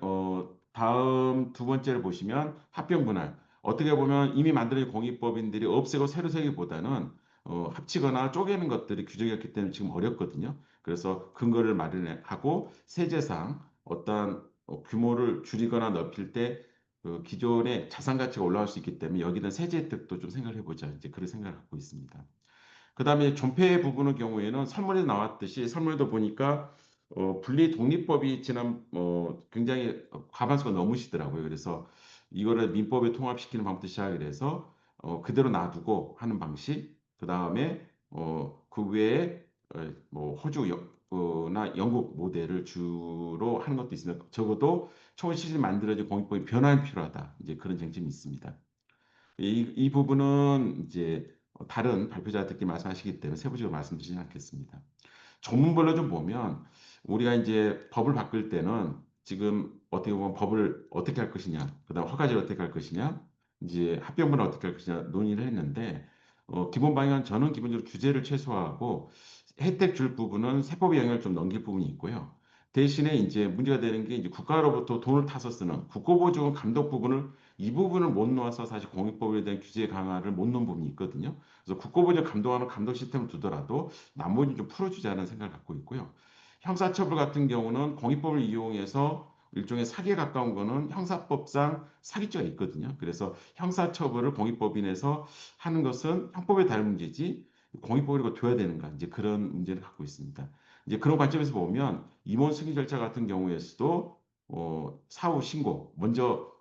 다음 두 번째를 보시면 합병 분할. 어떻게 보면 이미 만들어진 공익법인들이 없애고 새로 세기보다는 합치거나 쪼개는 것들이 규정이었기 때문에 지금 어렵거든요. 그래서 근거를 마련하고 세제상 어떠한 규모를 줄이거나 넓힐 때 그 기존의 자산 가치가 올라갈 수 있기 때문에 여기는 세제 혜택도 좀 생각을 해보자. 이제 그런 생각을 갖고 있습니다. 그다음에 존폐 부분의 경우에는 설문에 나왔듯이 설문에도 보니까 분리 독립법이 지난 굉장히 과반수가 넘으시더라고요. 그래서 이거를 민법에 통합시키는 방법도 시작을 해서 그대로 놔두고 하는 방식. 그다음에 그 외에 뭐 호주 나 영국 모델을 주로 하는 것도 있으면 적어도 1970 만들어진 공익법이 변화가 필요하다. 이제 그런 쟁점이 있습니다. 이 부분은 이제 다른 발표자들께 말씀하시기 때문에 세부적으로 말씀드리지 않겠습니다. 전문별로 좀 보면 우리가 이제 법을 바꿀 때는 지금 어떻게 보면 법을 어떻게 할 것이냐, 그다음 허가제를 어떻게 할 것이냐, 이제 합병분을 어떻게 할 것이냐 논의를 했는데 기본 방향은 저는 기본적으로 규제를 최소화하고 혜택 줄 부분은 세법의 영향을 좀 넘길 부분이 있고요. 대신에 이제 문제가 되는 게 이제 국가로부터 돈을 타서 쓰는 국고보조금 감독 부분을 이 부분을 못 놓아서 사실 공익법에 대한 규제 강화를 못 놓은 부분이 있거든요. 그래서 국고보조 감독하는 감독 시스템을 두더라도 나머지 좀 풀어주자는 생각을 갖고 있고요. 형사처벌 같은 경우는 공익법을 이용해서 일종의 사기에 가까운 거는 형사법상 사기죄가 있거든요. 그래서 형사처벌을 공익법인에서 하는 것은 형법에 다른 문제지 공익법으로 둬야 되는가 이제 그런 문제를 갖고 있습니다. 이제 그런 관점에서 보면 임원 승인 절차 같은 경우에서도 사후 신고 먼저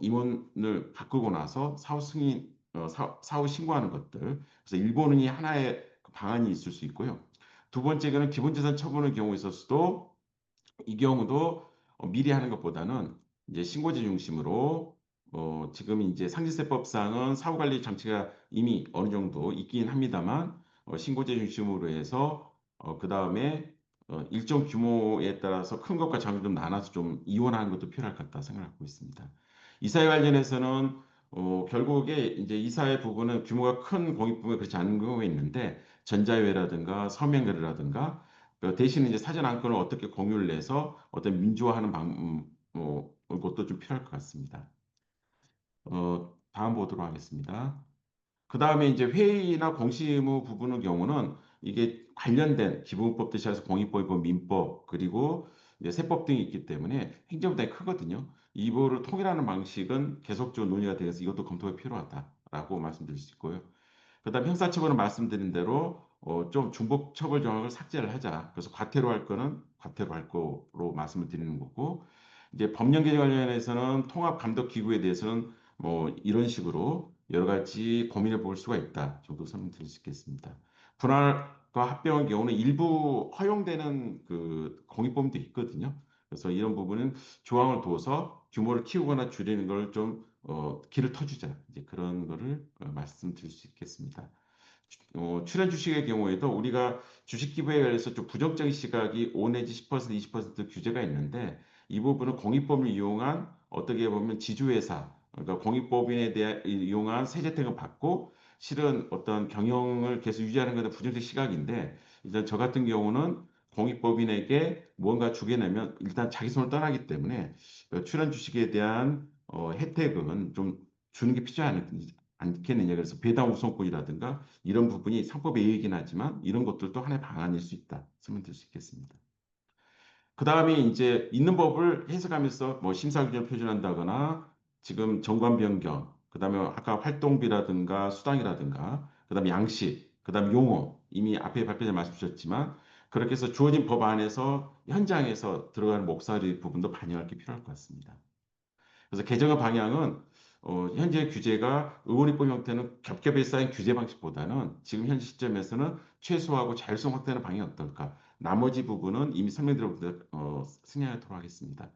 임원을 바꾸고 나서 사후 승인 사후 신고하는 것들 그래서 일본이 하나의 방안이 있을 수 있고요. 두 번째는 기본재산 처분의 경우에 있어서도 이 경우도 미리 하는 것보다는 이제 신고제 중심으로 지금 이제 상지세법상은 사후관리 장치가 이미 어느 정도 있긴 합니다만 신고제 중심으로 해서 그 다음에 일정 규모에 따라서 큰 것과 작은 것 좀 나눠서 좀 이원하는 것도 필요할 것 같다 생각하고 있습니다. 이사회 관련해서는 결국에 이제 이사회 부분은 규모가 큰 공익부가 그렇지 않은 경우가 있는데 전자회라든가 서명결이라든가 대신 이제 사전 안건을 어떻게 공유를 해서 어떤 민주화하는 것도 좀 필요할 것 같습니다. 다음 보도록 하겠습니다. 그 다음에 이제 회의나 공시의무 부분의 경우는 이게 관련된 기본법부터 시작해서 공익법, 민법, 그리고 이제 세법 등이 있기 때문에 행정부담이 크거든요. 이거를 통일하는 방식은 계속적으로 논의가 되어서 이것도 검토가 필요하다라고 말씀드릴 수 있고요. 그다음 형사처벌은 말씀드린 대로 좀 중복 처벌 정황을 삭제를 하자. 그래서 과태료 할 거는 과태료 할 거로 말씀을 드리는 거고 이제 법령 개정 관련해서는 통합 감독 기구에 대해서는 뭐 이런 식으로 여러 가지 고민해 볼 수가 있다 정도 설명드릴 수 있겠습니다. 분할과 합병의 경우는 일부 허용되는 그 공익범도 있거든요. 그래서 이런 부분은 조항을 둬서 규모를 키우거나 줄이는 걸 좀 길을 터주자 이제 그런 거를 말씀드릴 수 있겠습니다. 출연 주식의 경우에도 우리가 주식 기부에 관해서 좀 부정적인 시각이 5 내지 10%, 20% 규제가 있는데 이 부분은 공익법을 이용한 어떻게 보면 지주회사, 그러니까 공익법인에 대해 이용한 세제 혜택을 받고 실은 어떤 경영을 계속 유지하는 것은 부정적 시각인데 일단 저 같은 경우는 공익법인에게 무언가 주게 되면 일단 자기 손을 떠나기 때문에 출연 주식에 대한 혜택은 좀 주는 게 필요하지 않겠느냐. 그래서 배당 우선권이라든가 이런 부분이 상법에 의이긴 하지만 이런 것들도 하나의 방안일 수 있다. 설명드릴 수 있겠습니다. 그 다음에 이제 있는 법을 해석하면서 뭐 심사규정을 표준한다거나 지금 정관 변경, 그 다음에 아까 활동비라든가 수당이라든가, 그 다음에 양식, 그 다음에 용어, 이미 앞에 발표자 말씀 주셨지만 그렇게 해서 주어진 법 안에서 현장에서 들어가는 목소리 부분도 반영할 게 필요할 것 같습니다. 그래서 개정의 방향은 현재 규제가 의원입법 형태는 겹겹이 쌓인 규제 방식보다는 지금 현재 시점에서는 최소화하고 자율성 확대하는 방향이 어떨까? 나머지 부분은 이미 설명드렸는데 승인하도록 하겠습니다.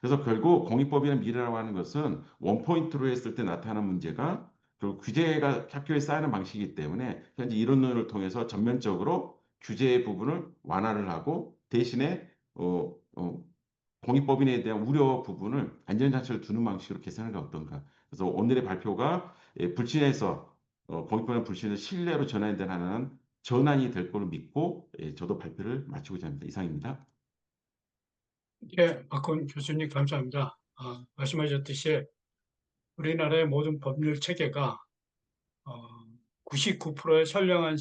그래서 결국 공익법이나 미래라고 하는 것은 원포인트로 했을 때 나타나는 문제가 결국 규제가 학교에 쌓이는 방식이기 때문에 현재 이론론을 통해서 전면적으로 규제 부분을 완화를 하고 대신에 공익법인에 대한 우려 부분을 안전장치를 두는 방식으로 개선하는 게 어떤가. 그래서 오늘의 발표가 불신에서 공익법인 불신을 신뢰로 전환되는 전환이 될 거로 믿고 저도 발표를 마치고자 합니다. 이상입니다. 예, 박건 교수님 감사합니다. 말씀하셨듯이 우리나라의 모든 법률 체계가 99%의 선량한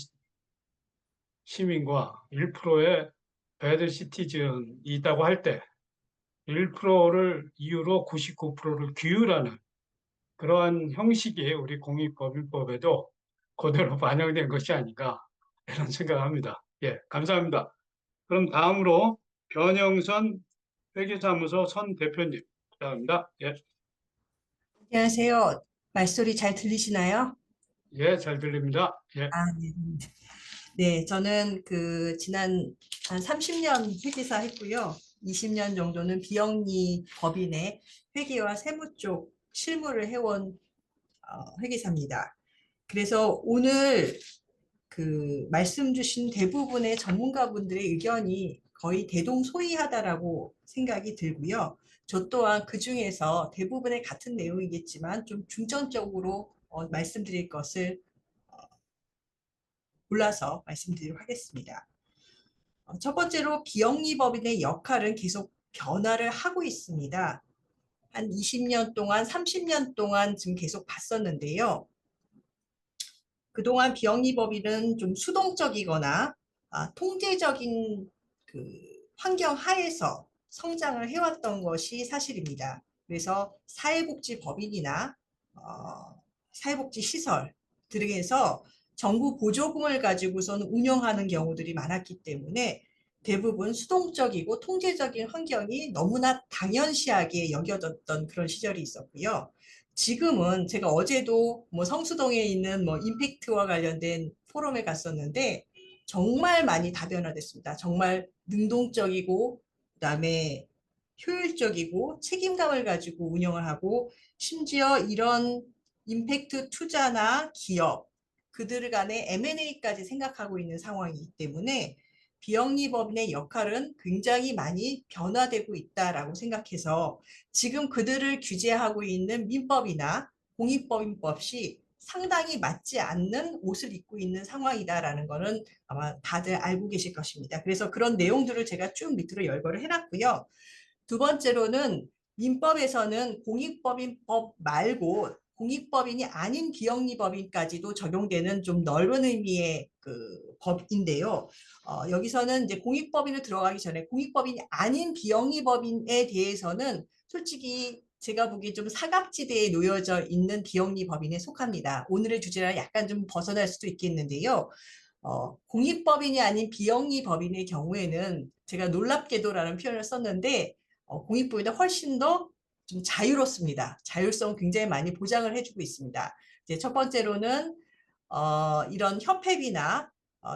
시민과 1%의 배드 시티즌이 있다고 할 때 1%를 이유로 99%를 규율하는 그러한 형식이 우리 공익법인법에도 그대로 반영된 것이 아닌가 이런 생각합니다. 예, 감사합니다. 그럼 다음으로 변영선 회계사무소 선 대표님 부탁합니다. 예, 안녕하세요. 말소리 잘 들리시나요? 예, 잘 들립니다. 예, 네. 네, 저는 지난 한 30년 회계사 했고요. 20년 정도는 비영리 법인의 회계와 세무 쪽 실무를 해온 회계사입니다. 그래서 오늘 그 말씀 주신 대부분의 전문가분들의 의견이 거의 대동소이하다라고 생각이 들고요. 저 또한 그 중에서 대부분의 같은 내용이겠지만 좀 중점적으로 말씀드릴 것을 골라서 말씀드리도록 하겠습니다. 첫 번째로 비영리법인의 역할은 계속 변화를 하고 있습니다. 한 20년 동안, 30년 동안 지금 계속 봤었는데요. 그동안 비영리법인은 좀 수동적이거나 통제적인 그 환경 하에서 성장을 해왔던 것이 사실입니다. 그래서 사회복지법인이나 사회복지시설 등에서 정부 보조금을 가지고서는 운영하는 경우들이 많았기 때문에 대부분 수동적이고 통제적인 환경이 너무나 당연시하게 여겨졌던 그런 시절이 있었고요. 지금은 제가 어제도 뭐 성수동에 있는 뭐 임팩트와 관련된 포럼에 갔었는데 정말 많이 다변화됐습니다. 정말 능동적이고 그다음에 효율적이고 책임감을 가지고 운영을 하고 심지어 이런 임팩트 투자나 기업 그들 간의 M&A까지 생각하고 있는 상황이기 때문에 비영리법인의 역할은 굉장히 많이 변화되고 있다라고 생각해서 지금 그들을 규제하고 있는 민법이나 공익법인법이 상당히 맞지 않는 옷을 입고 있는 상황이다라는 거는 아마 다들 알고 계실 것입니다. 그래서 그런 내용들을 제가 쭉 밑으로 열거를 해놨고요. 두 번째로는 민법에서는 공익법인법 말고 공익법인이 아닌 비영리법인까지도 적용되는 좀 넓은 의미의 그 법인데요. 여기서는 이제 공익법인을 들어가기 전에 공익법인이 아닌 비영리법인에 대해서는 솔직히 제가 보기에 좀 사각지대에 놓여져 있는 비영리법인에 속합니다. 오늘의 주제랑 약간 좀 벗어날 수도 있겠는데요. 공익법인이 아닌 비영리법인의 경우에는 제가 놀랍게도라는 표현을 썼는데 공익법인은 훨씬 더 좀 자유롭습니다. 자율성 굉장히 많이 보장을 해주고 있습니다. 이제 첫 번째로는 이런 협회비나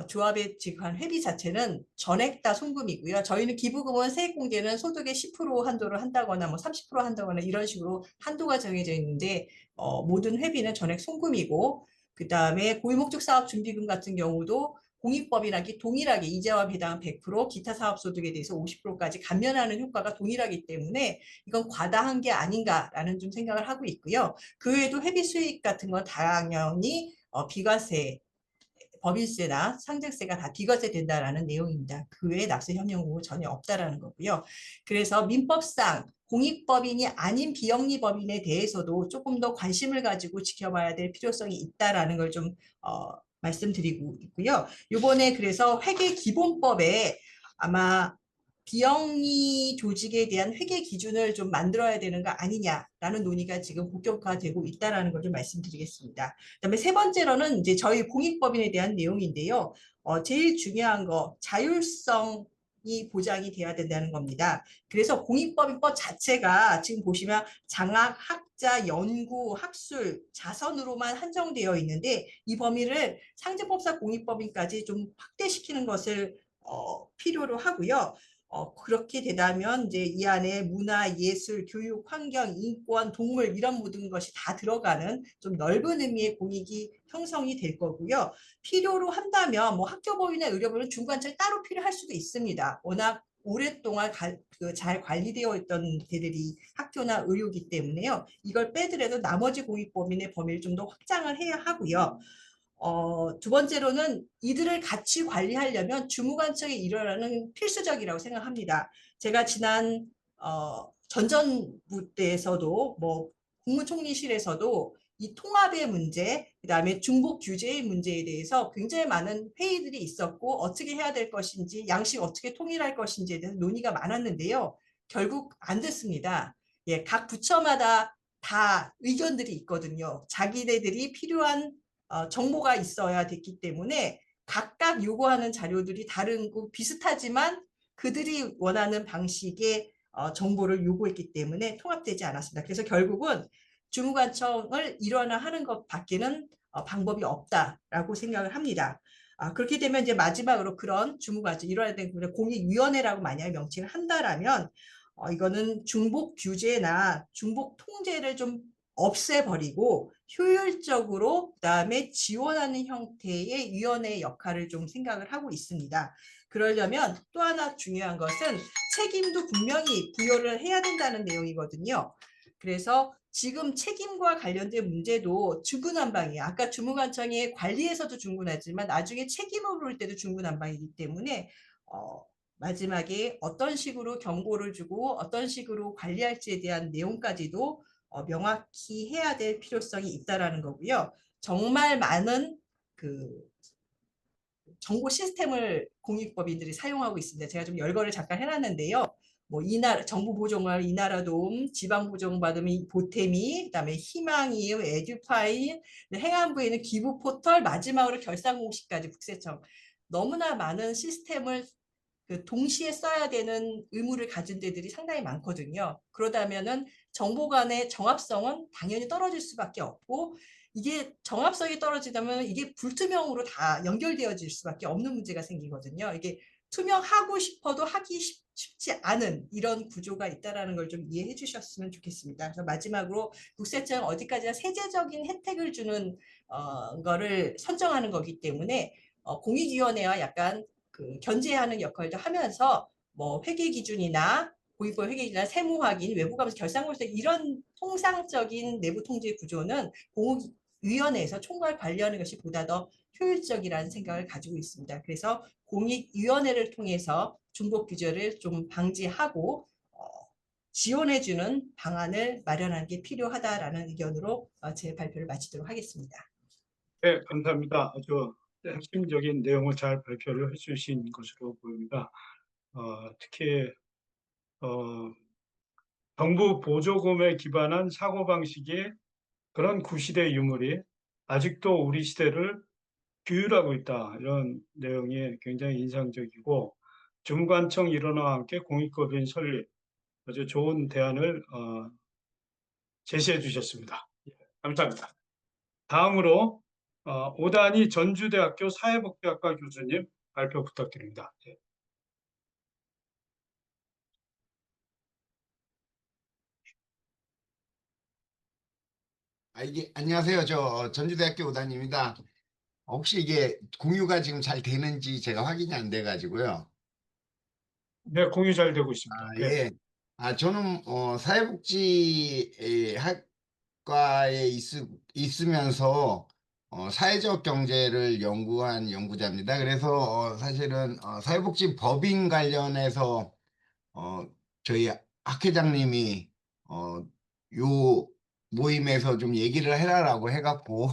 조합에 지급한 회비 자체는 전액 다 송금이고요. 저희는 기부금은 세액공제는 소득의 10% 한도를 한다거나 뭐 30% 한다거나 이런 식으로 한도가 정해져 있는데 모든 회비는 전액 송금이고 그 다음에 고유목적 사업 준비금 같은 경우도 공익법이랑 동일하게 이자와 배당 100%, 기타 사업소득에 대해서 50%까지 감면하는 효과가 동일하기 때문에 이건 과다한 게 아닌가라는 좀 생각을 하고 있고요. 그 외에도 회비 수익 같은 건 당연히 비과세, 법인세나 상증세가 다 비과세 된다라는 내용입니다. 그 외에 납세 현명금은 전혀 없다라는 거고요. 그래서 민법상 공익법인이 아닌 비영리법인에 대해서도 조금 더 관심을 가지고 지켜봐야 될 필요성이 있다라는 걸 좀 말씀드리고 있고요. 이번에 그래서 회계기본법에 아마 비영리 조직에 대한 회계 기준을 좀 만들어야 되는 거 아니냐라는 논의가 지금 본격화되고 있다라는 걸 좀 말씀드리겠습니다. 그다음에 세 번째로는 이제 저희 공익법인에 대한 내용인데요. 제일 중요한 거 자율성이 보장이 돼야 된다는 겁니다. 그래서 공익법인법 자체가 지금 보시면 장학, 학자, 연구, 학술, 자선으로만 한정되어 있는데 이 범위를 상제법사 공익법인까지 좀 확대시키는 것을 필요로 하고요. 그렇게 되다면 이제 이 안에 문화, 예술, 교육, 환경, 인권, 동물 이런 모든 것이 다 들어가는 좀 넓은 의미의 공익이 형성이 될 거고요. 필요로 한다면 뭐 학교법이나 의료법은 중간층 따로 필요할 수도 있습니다. 워낙 오랫동안 잘 관리되어 있던 데들이 학교나 의료이기 때문에요. 이걸 빼더라도 나머지 공익법인의 범위를 좀 더 확장을 해야 하고요. 두 번째로는 이들을 같이 관리하려면 주무관청의 일원은 필수적이라고 생각합니다. 제가 지난 전전부 때에서도 뭐 국무총리실에서도 이 통합의 문제, 그다음에 중복 규제의 문제에 대해서 굉장히 많은 회의들이 있었고 어떻게 해야 될 것인지, 양식 어떻게 통일할 것인지에 대해서 논의가 많았는데요. 결국 안 됐습니다. 예, 각 부처마다 다 의견들이 있거든요. 자기네들이 필요한 정보가 있어야 됐기 때문에 각각 요구하는 자료들이 다르고 비슷하지만 그들이 원하는 방식의 정보를 요구했기 때문에 통합되지 않았습니다. 그래서 결국은 주무관청을 일원화하는 것밖에는 방법이 없다라고 생각을 합니다. 그렇게 되면 이제 마지막으로 그런 주무관청 일원화된 공익위원회라고 만약에 명칭을 한다라면 이거는 중복 규제나 중복 통제를 좀 없애버리고 효율적으로 그다음에 지원하는 형태의 위원회의 역할을 좀 생각을 하고 있습니다. 그러려면 또 하나 중요한 것은 책임도 분명히 부여를 해야 된다는 내용이거든요. 그래서 지금 책임과 관련된 문제도 중구난방이에요. 아까 주무관청의 관리에서도 중구나지만 나중에 책임을 물을 때도 중구난방이기 때문에 마지막에 어떤 식으로 경고를 주고 어떤 식으로 관리할지에 대한 내용까지도 명확히 해야 될 필요성이 있다라는 거고요. 정말 많은 그 정보 시스템을 공익법인들이 사용하고 있습니다. 제가 좀 열거를 잠깐 해놨는데요. 뭐 이나라 정부 보정을 이나라돔, 지방 보정 받으면 보태미, 그다음에 희망이, 에듀파인, 행안부에는 기부 포털, 마지막으로 결산 공식까지 국세청 너무나 많은 시스템을 동시에 써야 되는 의무를 가진 데들이 상당히 많거든요. 그러다면은 정보 간의 정합성은 당연히 떨어질 수밖에 없고 이게 정합성이 떨어지다면 이게 불투명으로 다 연결되어질 수밖에 없는 문제가 생기거든요. 이게 투명하고 싶어도 하기 쉽지 않은 이런 구조가 있다는 걸 좀 이해해 주셨으면 좋겠습니다. 그래서 마지막으로 국세청 어디까지나 세제적인 혜택을 주는 거를 선정하는 거기 때문에 공익위원회와 약간 견제하는 역할도 하면서 뭐 회계 기준이나 고익법 회계 기준이나 세무 확인, 외부 감사, 결산공시 이런 통상적인 내부 통제 구조는 공익위원회에서 총괄 관리하는 것이 보다 더 효율적이라는 생각을 가지고 있습니다. 그래서 공익위원회를 통해서 중복 규제를 좀 방지하고 지원해주는 방안을 마련하는 게 필요하다라는 의견으로 제 발표를 마치도록 하겠습니다. 네, 감사합니다. 아주 핵심적인 내용을 잘 발표를 해주신 것으로 보입니다. 특히 정부 보조금에 기반한 사고방식이 그런 구시대 유물이 아직도 우리 시대를 규율하고 있다. 이런 내용이 굉장히 인상적이고 주무관청 일원화와 함께 공익법인 설립 아주 좋은 대안을 제시해 주셨습니다. 예, 감사합니다. 다음으로 오단희 전주대학교 사회복지학과 교수님 발표 부탁드립니다. 예. 안녕하세요. 저 전주대학교 오단입니다. 혹시 이게 공유가 지금 잘 되는지 제가 확인이 안 돼가지고요. 네, 공유 잘 되고 있습니다. 예. 예. 저는 사회복지 학과에 있으면서 사회적 경제를 연구한 연구자입니다. 그래서 사실은 사회복지 법인 관련해서 저희 학회장님이 요 모임에서 좀 얘기를 해라라고 해갖고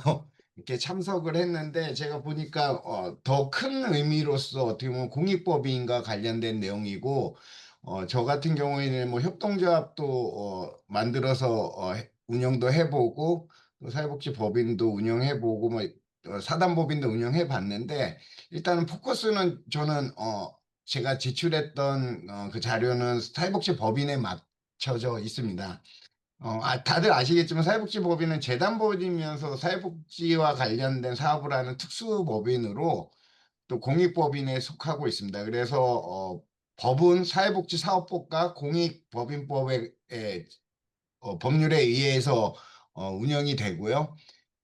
이렇게 참석을 했는데 제가 보니까 더 큰 의미로서 어떻게 보면 공익법인과 관련된 내용이고 저 같은 경우에는 뭐 협동조합도 만들어서 운영도 해보고 또 사회복지법인도 운영해보고 뭐 사단법인도 운영해봤는데 일단은 포커스는 저는 제가 제출했던 그 자료는 사회복지법인에 맞춰져 있습니다. 다들 아시겠지만 사회복지법인은 재단법인이면서 사회복지와 관련된 사업을 하는 특수법인으로 또 공익법인에 속하고 있습니다. 그래서 법은 사회복지사업법과 공익법인법의 법률에 의해서 운영이 되고요.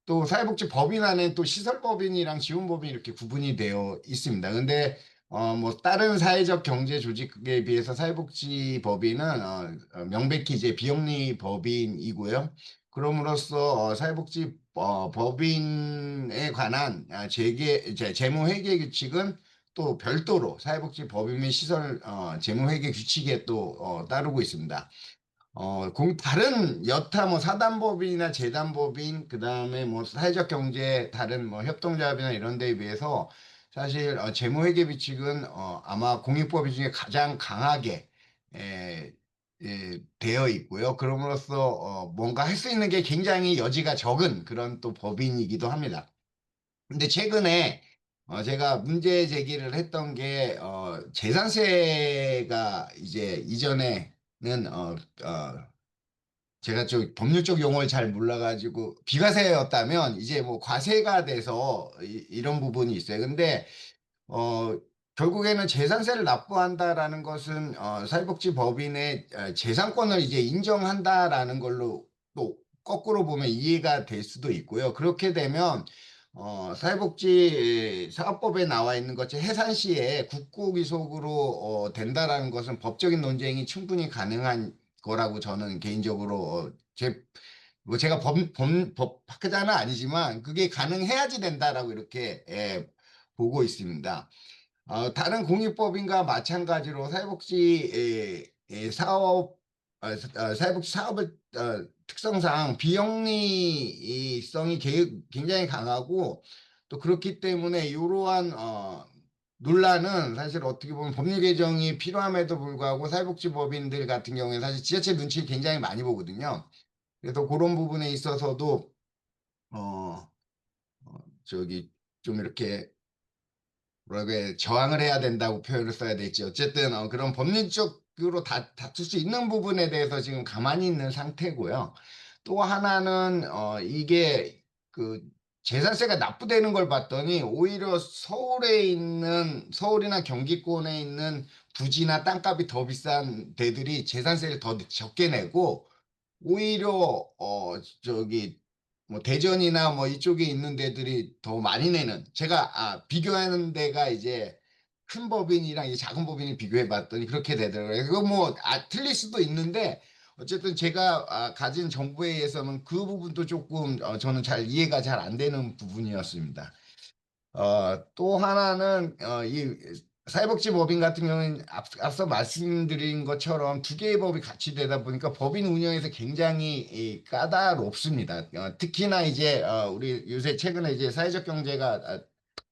또 사회복지법인 안에 또 시설법인이랑 지원법인이 이렇게 구분이 되어 있습니다. 근데 뭐 다른 사회적 경제 조직에 비해서 사회복지법인은 명백히 이제 비영리 법인이고요. 그럼으로써 사회복지 법인에 관한 재무회계 규칙은 또 별도로 사회복지법인 및 시설 재무회계 규칙에 또 따르고 있습니다. 다른 여타 뭐 사단법인이나 재단법인 그다음에 뭐 사회적 경제 다른 뭐 협동조합이나 이런 데에 비해서 사실 재무회계 규칙은 아마 공익법인 중에 가장 강하게 되어 있고요. 그럼으로써 뭔가 할 수 있는 게 굉장히 여지가 적은 그런 또 법인이기도 합니다. 근데 최근에 제가 문제 제기를 했던 게 재산세가 이제 이전에는 제가 좀 법률 쪽 용어를 잘 몰라가지고 비과세였다면 이제 뭐 과세가 돼서 이런 부분이 있어요. 근데 결국에는 재산세를 납부한다라는 것은 사회복지법인의 재산권을 이제 인정한다라는 걸로 또 거꾸로 보면 이해가 될 수도 있고요. 그렇게 되면 사회복지 사업법에 나와 있는 것처럼 해산시에 국고기속으로 된다라는 것은 법적인 논쟁이 충분히 가능한 거라고 저는 개인적으로 제가 법학자는 아니지만 그게 가능해야지 된다라고 이렇게 보고 있습니다. 다른 공익법인과 마찬가지로 사회복지 사업의 특성상 비영리성이 굉장히 강하고 또 그렇기 때문에 이러한 논란은 사실 어떻게 보면 법률 개정이 필요함에도 불구하고 사회복지법인들 같은 경우에 사실 지자체 눈치를 굉장히 많이 보거든요. 그래서 그런 부분에 있어서도 어, 저기 좀 이렇게 뭐라고 해 저항을 해야 된다고 표현을 써야 될지 어쨌든 그런 법률적으로 다툴 수 있는 부분에 대해서 지금 가만히 있는 상태고요. 또 하나는 이게 그 재산세가 납부되는 걸 봤더니 오히려 서울이나 경기권에 있는 부지나 땅값이 더 비싼 데들이 재산세를 더 적게 내고 오히려 저기 뭐 대전이나 뭐 이쪽에 있는 데들이 더 많이 내는 제가 비교하는 데가 이제 큰 법인이랑 이 작은 법인을 비교해 봤더니 그렇게 되더라고요. 그거 뭐 틀릴 수도 있는데 어쨌든 제가 가진 정보에 의해서는 그 부분도 조금 저는 잘 이해가 잘 안 되는 부분이었습니다. 또 하나는 이 사회복지법인 같은 경우는 앞서 말씀드린 것처럼 두 개의 법이 같이 되다 보니까 법인 운영에서 굉장히 까다롭습니다. 특히나 이제 우리 요새 최근에 이제 사회적 경제가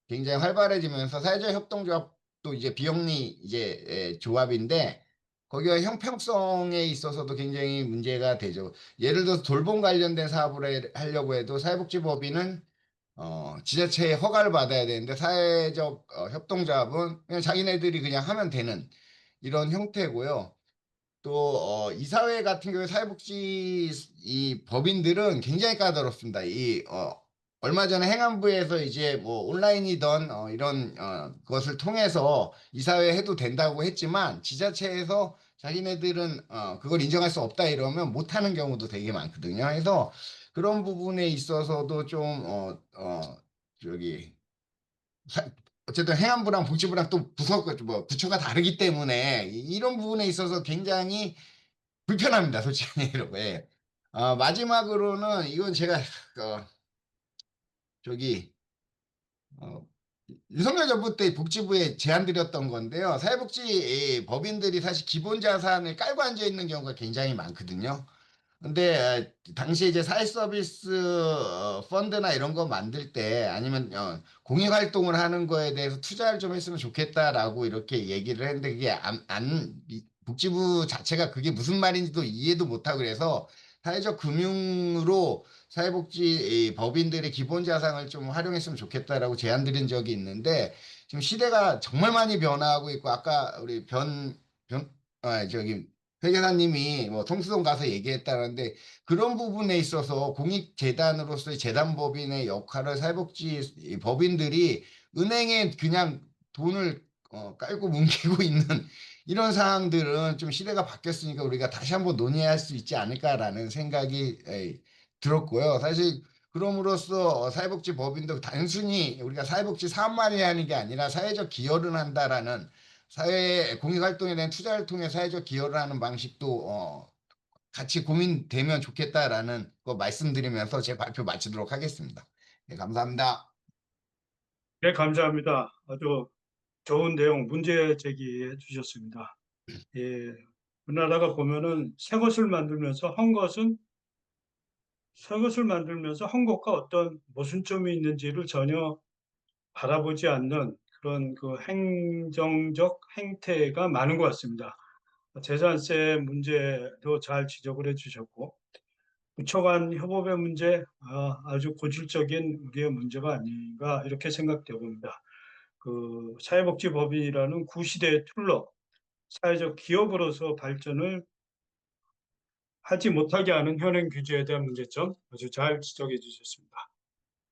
굉장히 활발해지면서 사회적 협동조합도 이제 비영리 이제 조합인데 거기가 형평성에 있어서도 굉장히 문제가 되죠. 예를 들어서 돌봄 관련된 사업을 하려고 해도 사회복지법인은 지자체의 허가를 받아야 되는데 사회적 협동조합은 그냥 자기네들이 그냥 하면 되는 이런 형태고요. 또 이사회 같은 경우에 사회복지 이 법인들은 굉장히 까다롭습니다. 얼마 전에 행안부에서 이제 뭐 온라인이던 이런 것을 통해서 이사회 해도 된다고 했지만 지자체에서 자기네들은 그걸 인정할 수 없다 이러면 못하는 경우도 되게 많거든요. 그래서 그런 부분에 있어서도 좀 저기 어쨌든 행안부랑 복지부랑 또 뭐 부처가 다르기 때문에 이런 부분에 있어서 굉장히 불편합니다, 솔직히 이러고. 예. 마지막으로는 이건 제가 저기 어, 윤석열 정부 때 복지부에 제안드렸던 건데요. 사회복지 법인들이 사실 기본 자산을 깔고 앉아 있는 경우가 굉장히 많거든요. 근데 당시에 이제 사회 서비스 펀드나 이런 거 만들 때 아니면 공익 활동을 하는 거에 대해서 투자를 좀 했으면 좋겠다라고 이렇게 얘기를 했는데 그게 복지부 자체가 그게 무슨 말인지도 이해도 못하고 그래서 사회적 금융으로 사회복지 법인들의 기본 자산을 좀 활용했으면 좋겠다라고 제안 드린 적이 있는데 지금 시대가 정말 많이 변화하고 있고 아까 우리 저기 회계사님이 뭐 성수동 가서 얘기했다는데 그런 부분에 있어서 공익재단으로서의 재단법인의 역할을 사회복지 법인들이 은행에 그냥 돈을 깔고 뭉개고 있는 이런 상황들은 좀 시대가 바뀌었으니까 우리가 다시 한번 논의할 수 있지 않을까라는 생각이 들었고요. 사실 그럼으로써 사회복지 법인도 단순히 우리가 사회복지 사업만이 하는 게 아니라 사회적 기여를 한다라는 사회 공익활동에 대한 투자를 통해 사회적 기여를 하는 방식도 같이 고민되면 좋겠다라는 거 말씀드리면서 제 발표 마치도록 하겠습니다. 네, 감사합니다. 네, 감사합니다. 아주 좋은 내용 문제 제기해 주셨습니다. 예, 우리나라가 보면은 새 것을 만들면서 한 것과 어떤 모순점이 있는지를 전혀 바라보지 않는 그런 그 행정적 행태가 많은 것 같습니다. 재산세 문제도 잘 지적을 해주셨고, 부처 간 협업의 문제, 아주 고질적인 우리의 문제가 아닌가 이렇게 생각되어 봅니다. 그 사회복지법인이라는 구시대의 툴로 사회적 기업으로서 발전을 하지 못하게 하는 현행 규제에 대한 문제점 아주 잘 지적해 주셨습니다.